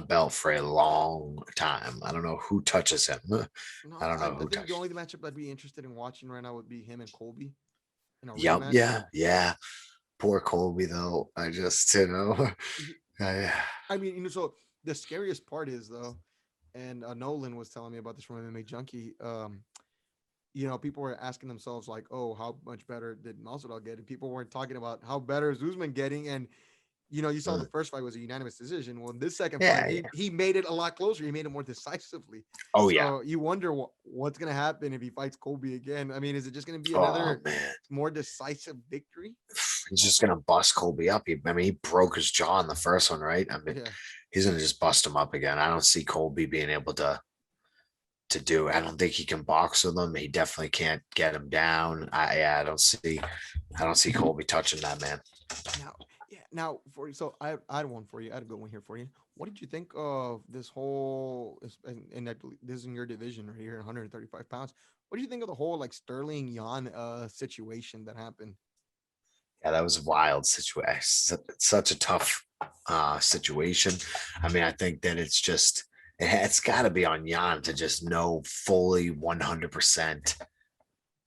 belt for a long time. I don't know who touches him. No, I don't I know who think the touches. only matchup I'd be interested in watching right now would be him and Colby in a Yep. rematch. Yeah. Yeah. Poor Colby though. I just He- I, I mean, so the scariest part is though, and Nolan was telling me about this from MMA Junkie. People were asking themselves like, "Oh, how much better did Masvidal get?" And people weren't talking about how better is Usman getting. And you saw the first fight was a unanimous decision. Well, in this second fight, yeah, yeah. he made it a lot closer. He made it more decisively. Oh yeah. So you wonder what's gonna happen if he fights Colby again. I mean, is it just gonna be Oh another man. more decisive victory? He's just gonna bust Colby up. I mean, he broke his jaw in the first one, right? I mean, Yeah. he's gonna just bust him up again. I don't see Colby being able to do. I don't think he can box with him. He definitely can't get him down. I don't see Colby touching that man. Now, Yeah. Now, I had one for you. I had a good one here for you. What did you think of this whole? And I believe this is in your division right here, 135 pounds. What do you think of the whole like Sterling Jan situation that happened? Yeah, that was a wild situation. Such a tough situation. I mean, I think that it's got to be on Jan to just know fully 100%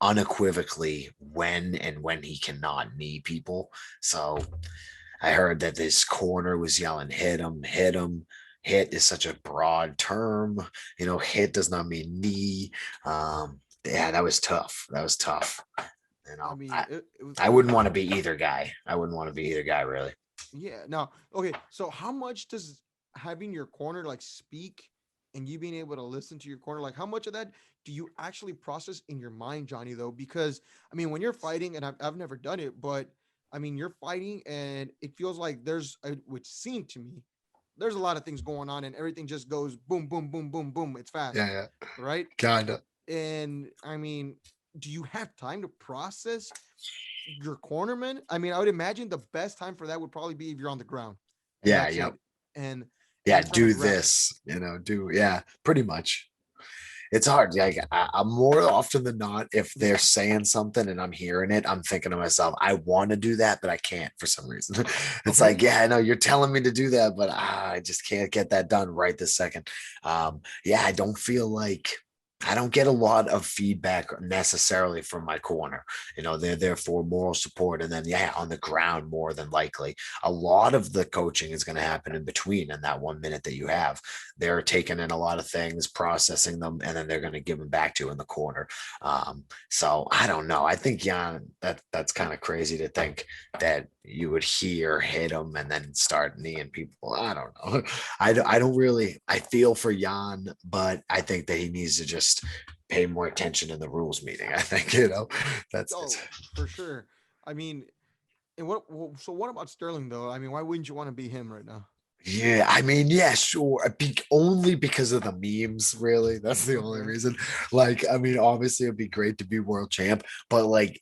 unequivocally when he cannot knee people. So I heard that this corner was yelling, hit him, hit him. Hit is such a broad term. Hit does not mean knee. Yeah, that was tough. That was tough. You I know, mean, I, it was I it was wouldn't want to be either guy. I wouldn't want to be either guy, really. Yeah. Now, okay. So, how much does having your corner like speak and you being able to listen to your corner, like how much of that do you actually process in your mind, Johnny? Though, because I mean, when you're fighting, and I've never done it, but I mean, you're fighting, and it feels like which seemed to me, there's a lot of things going on, and everything just goes boom, boom, boom, boom, boom. It's fast, Yeah, yeah, right? kind of. And I mean, do you have time to process your cornerman? I mean, I would imagine the best time for that would probably be if you're on the ground and Yeah, that's yep. it. And Yeah, kind of do rest. this, yeah, pretty much. It's hard. Like I'm more often than not, if Yeah. they're saying something and I'm hearing it, I'm thinking to myself, I want to do that, but I can't for some reason. It's like, Okay. yeah, I know you're telling me to do that, but I just can't get that done right this second. Yeah, I don't get a lot of feedback necessarily from my corner. They're there for moral support. And then, yeah, on the ground, more than likely, a lot of the coaching is going to happen in between in that 1 minute that you have. They're taking in a lot of things, processing them, and then they're going to give them back to you in the corner. So I don't know. I think Jan, that's kind of crazy to think that you would hear hit him and then start kneeing people. I don't know. I don't really. I feel for Jan, but I think that he needs to just pay more attention in the rules meeting. I think that's it's. Oh, for sure. I mean, and so what about Sterling though? I mean, why wouldn't you want to be him right now? Yeah, I mean, yeah, sure. Only because of the memes, really. That's the only Okay. reason. Like, I mean, obviously it'd be great to be world champ, but like,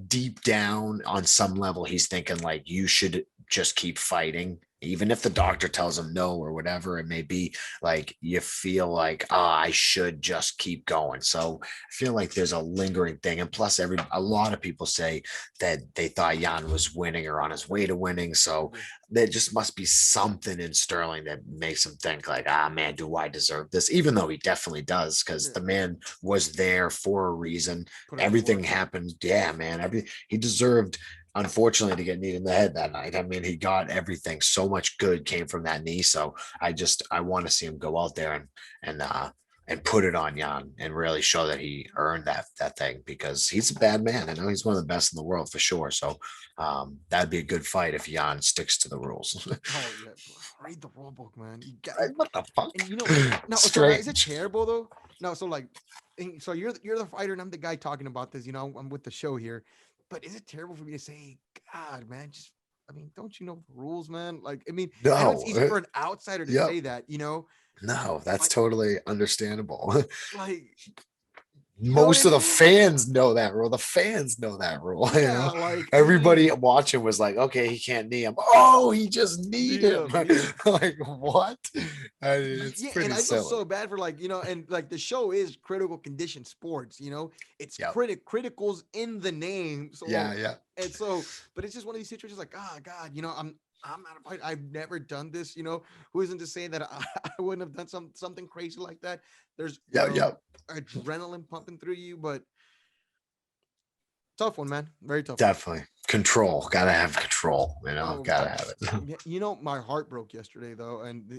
deep down on some level, he's thinking like you should just keep fighting. Even if the doctor tells him no or whatever it may be, like you feel like, I should just keep going. So I feel like there's a lingering thing. And plus, a lot of people say that they thought Jan was winning or on his way to winning. So Yeah. there just must be something in Sterling that makes him think like, man, do I deserve this? Even though he definitely does, because Yeah. the man was there for a reason. Put in the Everything work. happened. Yeah, man. He deserved, unfortunately, to get kneed in the head that night. I mean, he got everything. So much good came from that knee. So I want to see him go out there and put it on Jan and really show that he earned that thing, because he's a bad man. I know he's one of the best in the world for sure. So that'd be a good fight if Jan sticks to the rules. Oh yeah, bro. Read the rule book, man. You got, Like, what the fuck? and now. So now, is it Strange. terrible though? No, so like, so you're the fighter, and I'm the guy talking about this. I'm with the show here, but is it terrible for me to say, God, man, just I mean, don't you know the rules, man? Like, I mean, I know it's No. easy for an outsider to Yep. say that, No, that's but totally understandable. like, you know what I Most of the mean? fans know that rule. The fans know that rule. Yeah, like, I Everybody mean, watching was like, okay, he can't knee him. Oh, he just kneed him. yeah. Like, what? I mean, it's Yeah, and pretty I feel silly. so bad for like, and like the show is critical condition sports, it's Yep. criticals in the name. Yeah, So yeah. and so, but it's just one of these situations like, oh God, I'm not a fight. I've never done this, who isn't to say that I wouldn't have done something crazy like that. There's Yeah, yeah. adrenaline pumping through you, but tough one, man. Very tough one. Definitely. Control. Gotta have control. Oh, Gotta have it. yeah, my heart broke yesterday though, and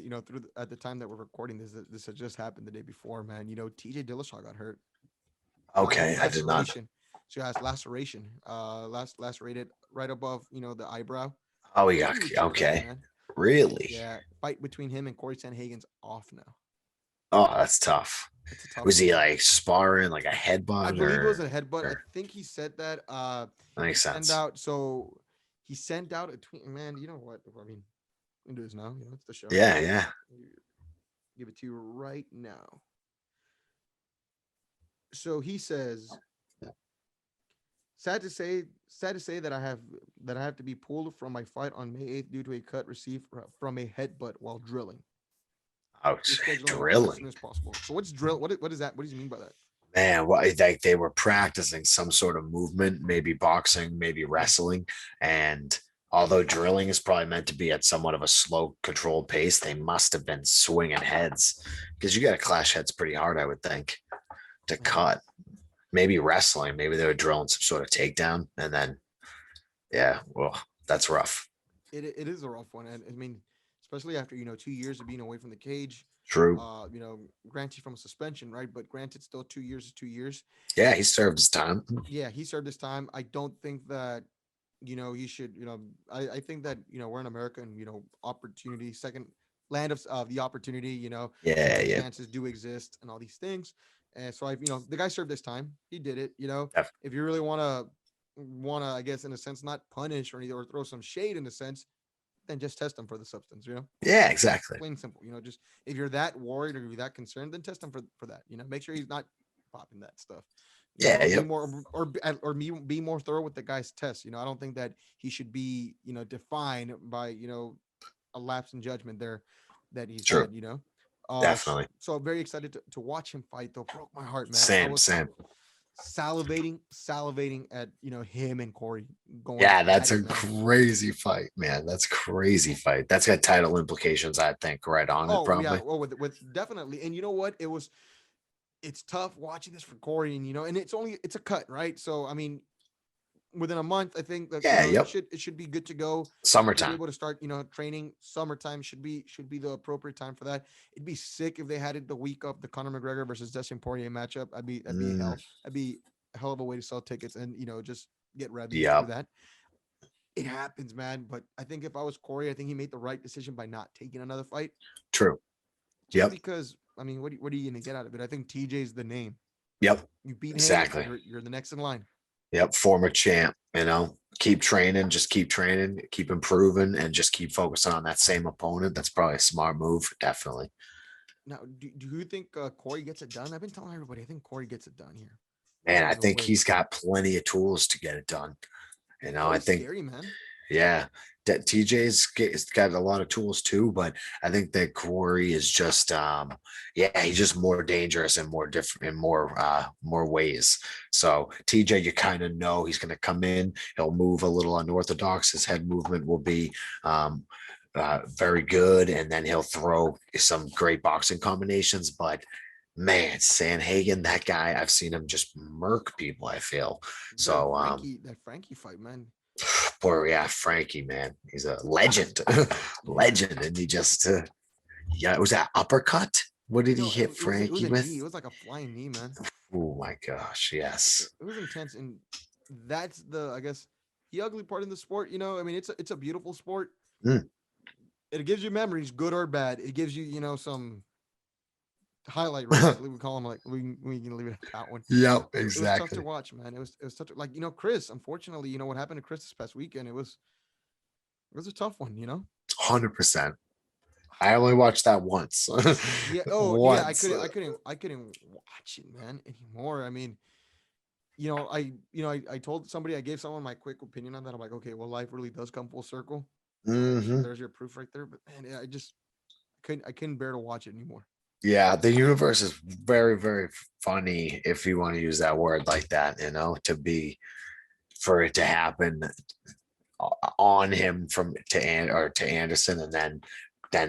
at the time that we're recording this had just happened the day before, man. TJ Dillashaw got hurt, Okay, I did not. laceration. So he has laceration, lacerated right above the eyebrow. Oh, yeah. Huge injury, Okay. man. Really? Yeah, fight between him and Corey Sanhagen's off now. Oh, that's tough. It's a tough Was one, he man. like sparring like a I headbutt believe it was or, a headbutt. I or think he said that. that He makes sent sense? out. So he sent out a tweet. Man, you know what? I mean, we can do this now. It's the show. Yeah, yeah. Give it to you right now. So he says sad to say that I have to be pulled from my fight on May 8th due to a cut received from a headbutt while drilling. Ouch. Rescheduling appointment as soon Drilling. as possible. So what's drill? What is that? What does he mean by that? Man, what like they were practicing some sort of movement, maybe boxing, maybe Yeah. wrestling. And although drilling is probably meant to be at somewhat of a slow, controlled pace, they must have been swinging heads because you got to clash heads pretty hard, I would think, to Uh, cut. Maybe wrestling, maybe they were drilling some sort of takedown. And then, yeah, well, that's rough. it is a rough one, and I mean, especially after 2 years of being away from the cage. True. Granted from a suspension, right? But granted, still 2 years is 2 years. Yeah, he served his time. Yeah, he served his time. I don't think that he should. I think that we're in America, and opportunity, second land of the opportunity. Yeah, Second yeah. chances do exist, and all these things. And so the guy served his time. He did it. Def- If you really wanna, I guess, in a sense, not punish or anything or throw some shade in a sense, then just test them for the substance. Yeah, exactly. Plain and simple. Just if you're that worried or you're that concerned, then test him for that. Make sure he's not popping that stuff. Yeah, Or be yep. more be more thorough with the guy's test. I don't think that he should be defined by a lapse in judgment there that he's True. had. Definitely. So very excited to watch him fight. Though broke my heart, man. I Same, was same. salivating at him and Corey going Yeah, at that's it, a man. crazy fight, man. That's crazy fight. That's got title implications, I think, right on it, Oh yeah, probably. well with definitely, and you know what? It's tough watching this for Corey, and and it's a cut, right? So I mean, within a month, I think that Yeah, it yep. should be good to go. Should be Summertime. able to start training. Summertime should be the appropriate time for that. It'd be sick if they had it the week of the Conor McGregor versus Dustin Poirier matchup. That'd be Mm, hell. That'd be a hell of a way to sell tickets and just get revenue through yep. that. It happens, man. But I think if I was Corey, I think he made the right decision by not taking another fight, True. just Yep. because. I mean, what are you gonna get out of it? I think TJ's the name. Yep. You beat him, Exactly. you're the next in line. Yep. Former champ, keep training, just keep training, keep improving, and just keep focusing on that same opponent. That's probably a smart move. Definitely. Now, do you think Corey gets it done? I've been telling everybody I think Corey gets it done here. I Man, think I there's no think way. he's got plenty of tools to get it done. I Corey's think scary, man. yeah, that TJ's got a lot of tools too, but I think that Corey is just yeah, he's just more dangerous and more different in more ways. So TJ, you kind of know he's gonna come in, he'll move a little unorthodox, his head movement will be very good, and then he'll throw some great boxing combinations, but man, Sanhagen, that guy, I've seen him just murk people, I feel. That So Frankie fight, man. poor yeah, Frankie, man, he's a legend, Yeah. legend, and he just yeah, was that uppercut? What did he No, hit it was Frankie a knee. with? It was like a flying knee, man. Oh my gosh, It, yes. it was intense, and that's I guess the ugly part in the sport. I mean, it's a beautiful sport. Mm, It gives you memories, good or bad. It gives you some highlight reels. We call them, like we can leave it at that one. yeah, It was tough to exactly. watch, man. It was tough to, like Chris. Unfortunately, what happened to Chris this past weekend. It was a tough one. 100%. I only watched that once. Yeah. Oh, yeah. I Once. couldn't. I couldn't. I couldn't watch it, man, anymore. I mean, I told somebody. I gave someone my quick opinion on that. I'm like, okay, well, life really does come full circle. Hmm. There's your proof right there. But man, I just couldn't. I couldn't bear to watch it anymore. Yeah, the universe is very, very funny if you want to use that word like that, to be for it to happen on him from to Anderson, and then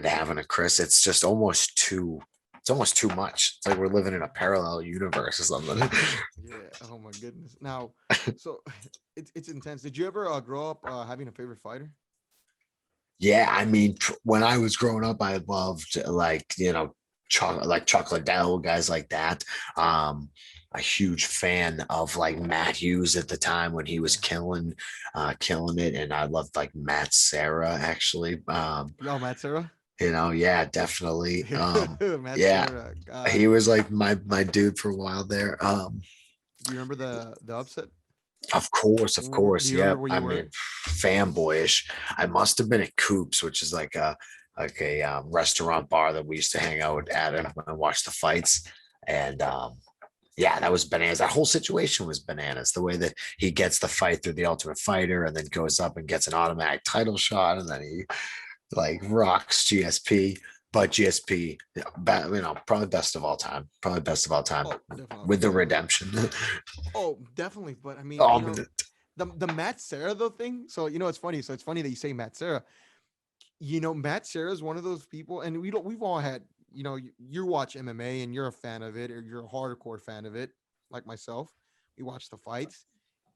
to having a Chris. It's just almost too much. It's like we're living in a parallel universe or something. Yeah. Oh my goodness. Now, so it's intense. Did you ever grow up having a favorite fighter? Yeah, I mean, when I was growing up, I loved Chuck Liddell, guys like that. A huge fan of like Matt Hughes at the time when he was Yeah. killing it, and I loved like Matt Sarah actually. Yo, Matt Serra. Yeah, definitely. Matt Yeah, Serra. he was like my dude for a while there. Do you remember the upset? Of Do course, you yeah. remember where I you were? mean, fanboyish. I must have been at Coops, which is like a restaurant bar that we used to hang out at and watch the fights. And Yeah, that was bananas. That whole situation was bananas. The way that he gets the fight through the Ultimate Fighter and then goes up and gets an automatic title shot, and then he like rocks GSP. But GSP, probably best of all time. Probably best of all time Oh, definitely. with the redemption. Oh, definitely. But I mean, Oh, but the Matt Serra though thing. So it's funny. So it's funny that you say Matt Serra. Matt Serra is one of those people, and we've all had. You watch MMA and you're a fan of it, or you're a hardcore fan of it, like myself. We watch the fights,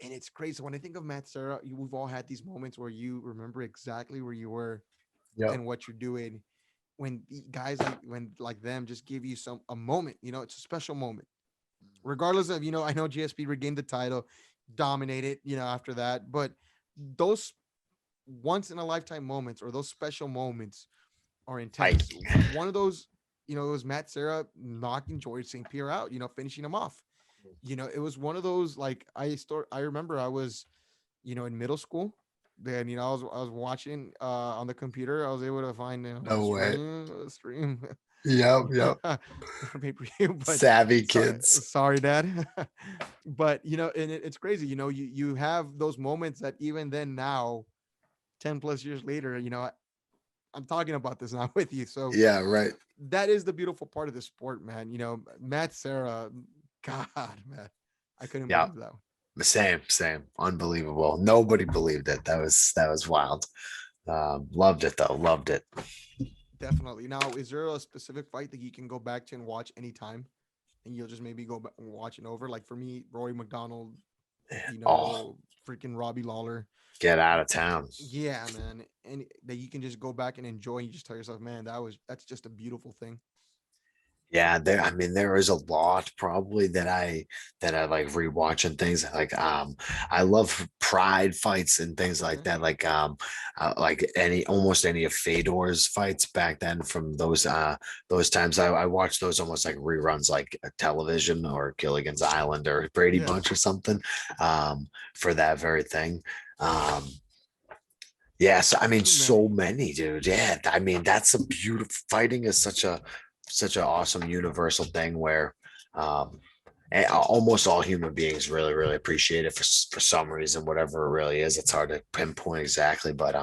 and it's crazy. So when I think of Matt Serra, we've all had these moments where you remember exactly where you were yep. and what you're doing. When guys like them just give you a moment, it's a special moment regardless of I know GSP regained the title, dominated after that, but those once in a lifetime moments or those special moments are I intense. One of those, it was Matt Serra knocking George St. Pierre out, finishing him off. It was one of those like I remember I was, in middle school. Then I was watching on the computer. I was able to find no way. a stream Yep, yep. pay per view. But Savvy sorry, kids. sorry, Dad. But and it's crazy. You have those moments that even then now, 10 plus years later, I'm talking about this now with you. So Yeah, right. that is the beautiful part of the sport, man. Matt Serra, God, man, I couldn't Yeah, believe that one. same. Unbelievable. Nobody believed it. That was wild. Loved it though. Loved it. Definitely. Now, is there a specific fight that you can go back to and watch anytime, and you'll just maybe go back and watch it over? Like for me, Rory McDonald, Oh, freaking Robbie Lawler. get out of town. Yeah, man, and that you can just go back and enjoy. And you just tell yourself, man, that's just a beautiful thing. Yeah, there is a lot probably that I like rewatching things I love pride fights and things like Okay. that. Like any almost any of Fedor's fights back then from those times. I watched those almost like reruns like television or Gilligan's Island or Brady Yeah. Bunch or something for that very thing. Um Yes, Too so many. many, dude. Yeah, that's a beautiful fighting is such an awesome universal thing where um almost all human beings really really appreciate it for some reason, whatever it really is. It's hard to pinpoint exactly, but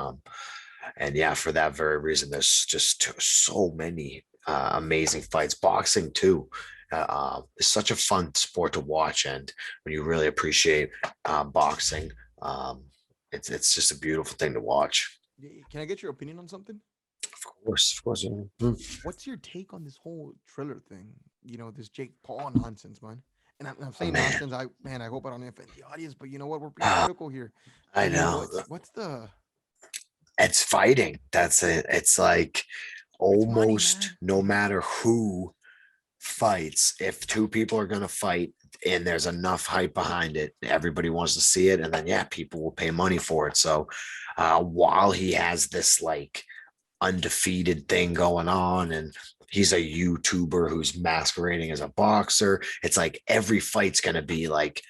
and yeah, for that very reason, there's just so many amazing fights. Boxing too. Is such a fun sport to watch, and when you really appreciate boxing, um, it's just a beautiful thing to watch. Can I get your opinion on something? Of course. Yeah. Mm. What's your take on this whole Triller thing? This Jake Paul nonsense, man. And I'm Oh, saying man, nonsense. I hope I don't offend the audience, but you know what? We're being Ah, critical here. I know. What's the? It's fighting. That's it. It's like It's money, almost man. no matter who fights, if two people are going to fight and there's enough hype behind it, everybody wants to see it. And then, yeah, people will pay money for it. So while he has this like undefeated thing going on and he's a YouTuber who's masquerading as a boxer, it's like every fight's going to be like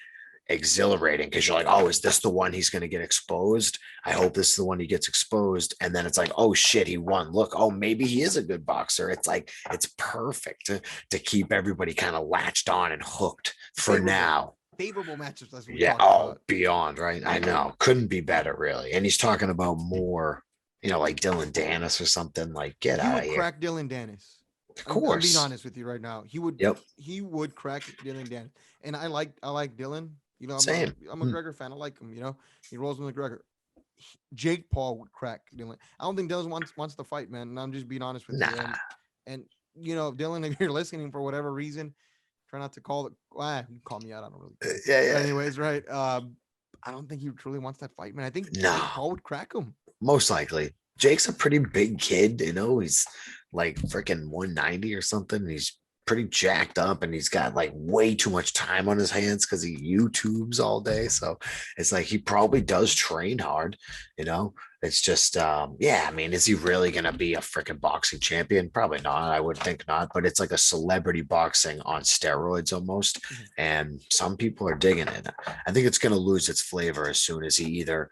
exhilarating because you're like, oh, is this the one he's going to get exposed? I hope this is the one he gets exposed. And then it's like, oh shit, he won. Look, oh, maybe he is a good boxer. It's like, it's perfect to keep everybody kind of latched on and hooked for Favorable, now. favorable matches as we Yeah. talked Oh, about. beyond, right? I know. Couldn't be better, really. And he's talking about more, like Dylan Dennis or something. Like, get He out of would here. crack Dylan Dennis. Of I'm being course. honest with you right now. He would Yep. he would crack Dylan Dennis, and I like Dylan. Same. I'm a Gregor fan. I like him. He rolls with McGregor. Jake Paul would crack Dylan. I don't think Dylan wants to fight, man. And I'm just being honest with you. Nah. And Dylan, if you're listening for whatever reason, try not to call it. You call me out. I don't really care. Yeah. But Yeah. anyways, right. I don't think he truly wants that fight, man. I think Jake No. Paul would crack him. Most likely. Jake's a pretty big kid, he's like freaking 190 or something. He's pretty jacked up and he's got like way too much time on his hands because he YouTubes all day. So it's like he probably does train hard, you know. It's just yeah, is he really gonna be a freaking boxing champion? Probably not. I would think not, but it's like a celebrity boxing on steroids almost. Mhm. And some people are digging it. I think it's gonna lose its flavor as soon as he either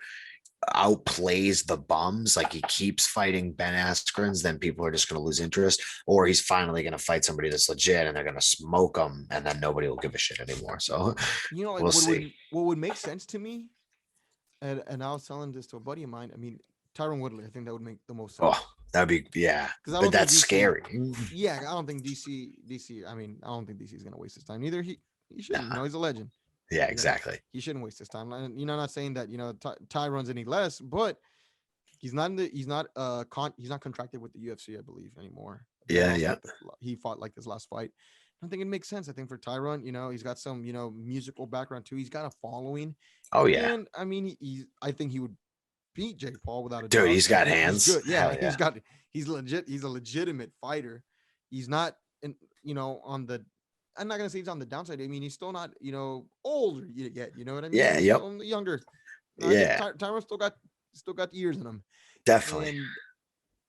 outplays the bums, like he keeps fighting Ben Askren's, then people are just going to lose interest, or he's finally going to fight somebody that's legit and they're going to smoke him, and then nobody will give a shit anymore. So You know, like we'll see. what would make sense to me, and I was telling this to a buddy of mine. I mean, Tyron Woodley. I think that would make the most sense Oh, that'd be, yeah, because I but don't think that's DC. scary. Yeah, I don't think DC. I mean, I don't think DC is gonna waste his time. Neither he shouldn't. You Nah, know, he's a legend. yeah, You know, exactly. he shouldn't waste his time. And you know, not saying that Ty runs any less, but he's not contracted with the UFC, I believe, anymore. He Yeah, lost yeah. like he fought like his last fight. I think it makes sense. I think for Tyron, he's got some musical background too. He's got a following, Oh yeah, and I mean, I think he would beat Jake Paul without a dude, doubt. he's got He's hands. good. Yeah, Hell yeah. he's legit. He's a legitimate fighter. He's not in, on the. I'm not gonna say he's on the downside. I mean, he's still not, older yet. You know what I mean? Yeah, He's yep. still younger. I think Yeah, Tyron still got years in him. definitely. And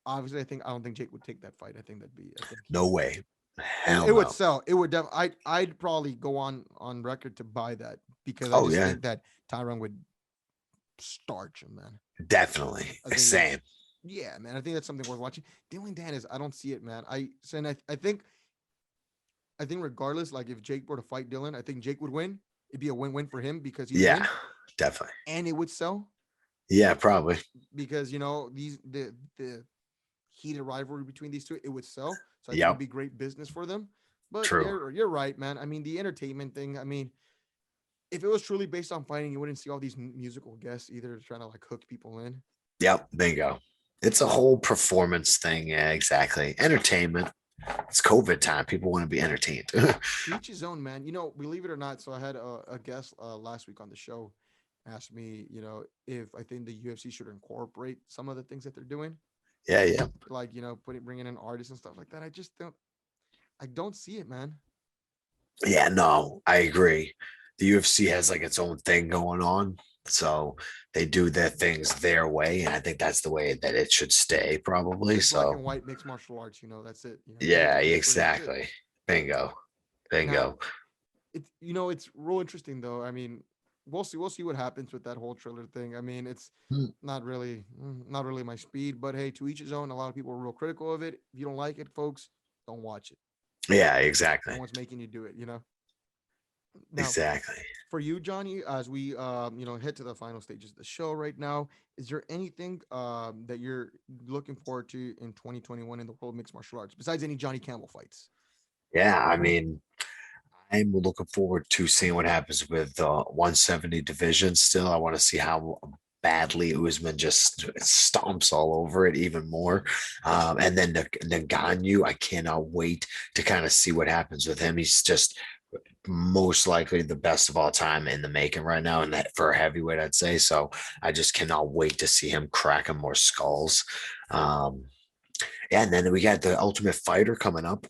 obviously, I don't think Jake would take that fight. I think he No would. way. And Hell it would no. sell. It would I'd probably go on record to buy that because I Oh just yeah, think that Tyron would starch him, man. definitely. I think Same. yeah, man. I think that's something worth watching. The only Dan is I don't see it, man. I think regardless, like if Jake were to fight Dylan, I think Jake would win. It'd be a win-win for him because he'd Yeah, win definitely. and it would sell Yeah, probably. because the heated rivalry between these two, it would sell. So I think it'd Yep. be great business for them. But True. you're right, man. I mean, the entertainment thing. I mean, if it was truly based on fighting, you wouldn't see all these musical guests either trying to like hook people in. Yep. Bingo. It's a whole performance thing. Yeah, exactly. Entertainment. It's COVID time. People want to be entertained. To each his own, man. Believe it or not. So I had a guest last week on the show asked me, if I think the UFC should incorporate some of the things that they're doing, Yeah, yeah. like bringing in artists and stuff like that. I don't see it, man. Yeah, no, I agree. The UFC has like its own thing going on. So they do their things their way. And I think that's the way that it should stay, probably. It's black So and white mixed martial arts. That's it. yeah, That's pretty much it. exactly. Bingo. Now, Bingo. it's real interesting though. I mean, we'll see what happens with that whole Triller thing. I mean, it's Hmm. not really my speed, but hey, to each his own. A lot of people are real critical of it. If you don't like it, folks, don't watch it. Yeah, No exactly. one's making you do it. Now, Exactly. for you, Johnny, as we head to the final stages of the show right now, is there anything that you're looking forward to in 2021 in the world of mixed martial arts besides any Johnny Campbell fights? Yeah, I mean, I'm looking forward to seeing what happens with the 170 division. Still, I want to see how badly Usman just stomps all over it even more. And then the Ganyu, I cannot wait to kind of see what happens with him. He's just most likely the best of all time in the making right now, and that for a heavyweight, I'd say. So I just cannot wait to see him cracking more skulls. Um, yeah, and then we got the Ultimate Fighter coming up.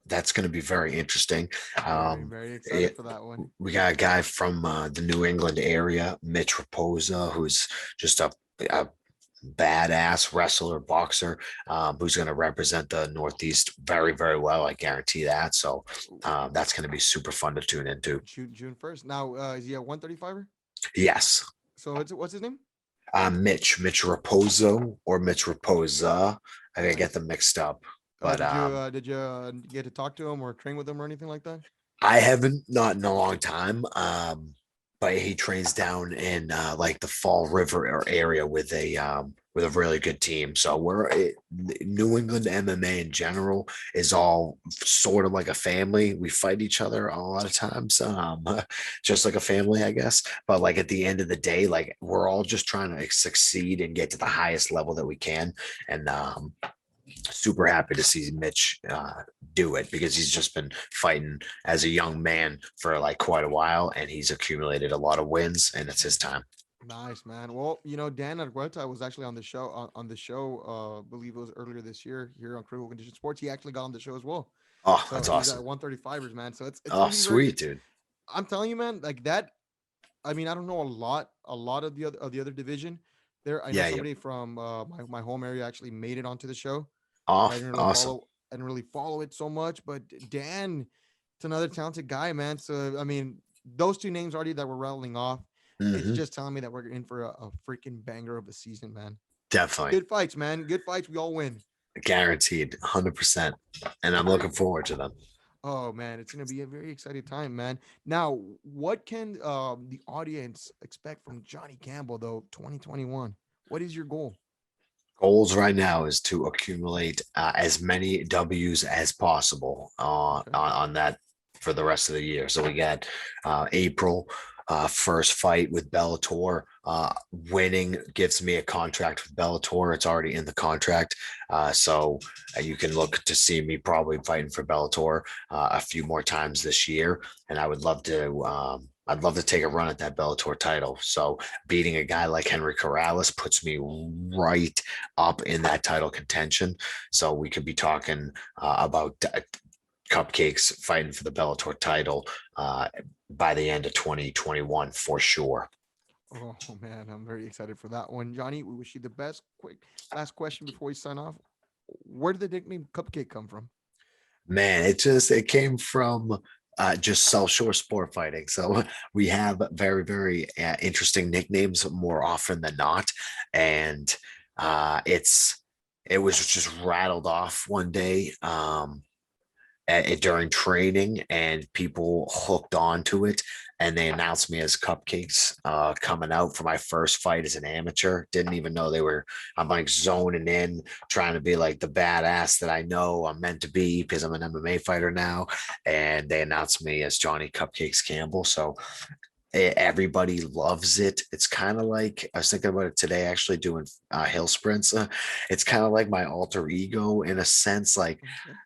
That's going to be very interesting. Very, Um, very excited it, for that one. we got a guy from the New England area, Mitch Raposa, who's just a badass wrestler, boxer, who's going to represent the Northeast very, very well. I guarantee that. So that's going to be super fun to tune into. June 1st. Now, is he a 135er? Yes. So what's his name? Mitch Raposo or Mitch Raposa. I gotta get Nice. them mixed up. But Did you get to talk to him or train with him or anything like that? I haven't, not in a long time. But he trains down in like the Fall River area with a really good team. So New England MMA in general is all sort of like a family. We fight each other a lot of times, just like a family, I guess. But like at the end of the day, like we're all just trying to succeed and get to the highest level that we can. And super happy to see Mitch do it because he's just been fighting as a young man for like quite a while, and he's accumulated a lot of wins, and it's his time. Nice, man. Well, Dan Argueta was actually on the show. Believe it was earlier this year here on Critical Condition Sports. He actually got on the show as well. Oh, So that's he's at awesome. 135ers, man. So it's Oh, gonna be very. sweet, dude. I'm telling you, man, like that. I mean, I don't know a lot of the other division. There, I know Yeah, yeah. somebody from my home area actually made it onto the show, but Oh, I didn't really awesome. follow. I didn't really follow it so much. But Dan, it's another talented guy, man. So I mean, those two names already that we're rattling off. It's Hmm. just telling me that we're in for a freaking banger of a season, man. Definitely. Good fights, man. Good fights. We all win. Guaranteed, 100%. And I'm looking forward to them. Oh man, it's gonna be a very exciting time, man. Now, what can the audience expect from Johnny Campbell though? 2021. What is your goal? Goals right now is to accumulate as many W's as possible Okay. on that for the rest of the year. So we got April, first fight with Bellator. Winning gives me a contract with Bellator. It's already in the contract. So you can look to see me probably fighting for Bellator a few more times this year. And I would love to. I'd love to take a run at that Bellator title. So beating a guy like Henry Corrales puts me right up in that title contention. So we could be talking about Cupcakes fighting for the Bellator title by the end of 2021 for sure. Oh man, I'm very excited for that one, Johnny. We wish you the best. Quick last question before we sign off. Where did the nickname Cupcake come from? Man, it came from just South Shore sport fighting. So we have very interesting nicknames more often than not, and it's it was just rattled off one day. During training, and people hooked onto it, and they announced me as Cupcakes coming out for my first fight as an amateur. Didn't even know they were. I'm like zoning in, trying to be like the badass that I know I'm meant to be because I'm an MMA fighter now, and they announced me as Johnny Cupcakes Campbell. So everybody loves it. It's kind of like I was thinking about it today, actually doing hill sprints. It's kind of like my alter ego in a sense. Like Okay.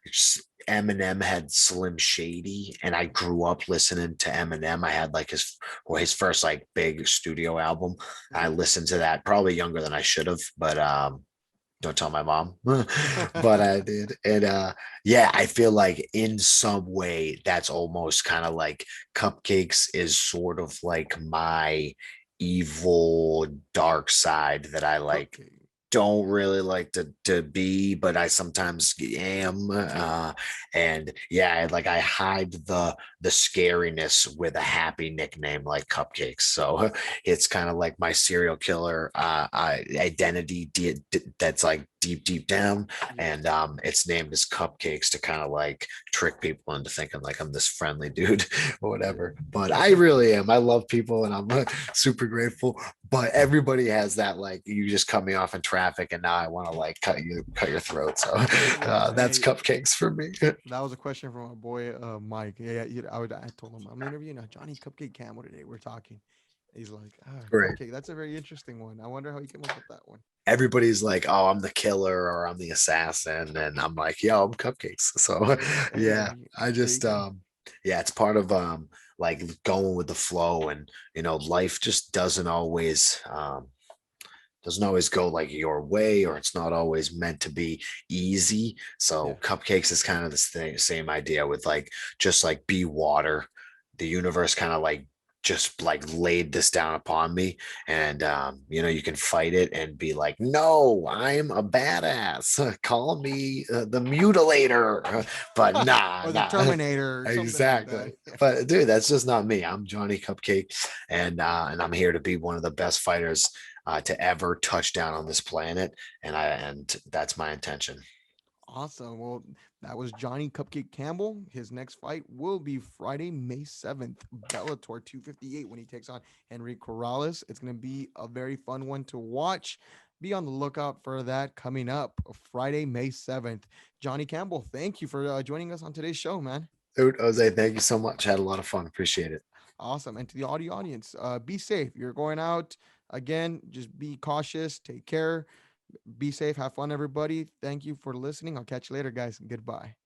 Eminem had Slim Shady, and I grew up listening to Eminem. I had like his first like big studio album. I Okay. listened to that probably younger than I should have, but don't tell my mom. But I did. And yeah, I feel like in some way that's almost kind of like Cupcakes is sort of like my evil dark side that I like Cupcake. don't really like to be, but I sometimes am. And yeah, like I hide the scariness with a happy nickname like Cupcakes. So it's kind of like my serial killer identity that's like deep down, Yeah. and it's named as Cupcakes to kind of like trick people into thinking like I'm this friendly dude or whatever. But I really am. I love people, and I'm super grateful. But everybody has that like you just cut me off in traffic, and now I want to like cut your throat. So Yeah. that's Hey, Cupcakes for me. that was a question from my boy Mike. Yeah, I told him I'm interviewing Johnny Cupcake Campbell today. We're talking. He's like, Great. Cupcake. That's a very interesting one. I wonder how he came up with that one. Everybody's like, "Oh, I'm the killer" or "I'm the assassin," and I'm like, "Yo, I'm Cupcakes." So yeah, Hey, I there you just go. yeah, it's part of like going with the flow, and life just doesn't always go like your way, or it's not always meant to be easy. Yeah. So Cupcakes is kind of this thing, same idea with like just like be water. The universe kind of like just like laid this down upon me, and you can fight it and be like, no, I'm a badass. Call me the mutilator, but nah, Or the nah. Terminator or something like that. Exactly. But dude, that's just not me. I'm Johnny Cupcake, and I'm here to be one of the best fighters to ever touch down on this planet, and that's my intention. Awesome. Well, that was Johnny Cupcake Campbell. His next fight will be Friday, May 7th, Bellator 258, when he takes on Henry Corrales. It's going to be a very fun one to watch. Be on the lookout for that coming up Friday, May 7th. Johnny Campbell, thank you for joining us on today's show, man. Dude, Jose, thank you so much. Had a lot of fun. Appreciate it. Awesome. And to the audio audience, be safe. You're going out again, just be cautious, take care, be safe, have fun, everybody. Thank you for listening. I'll catch you later, guys. Goodbye.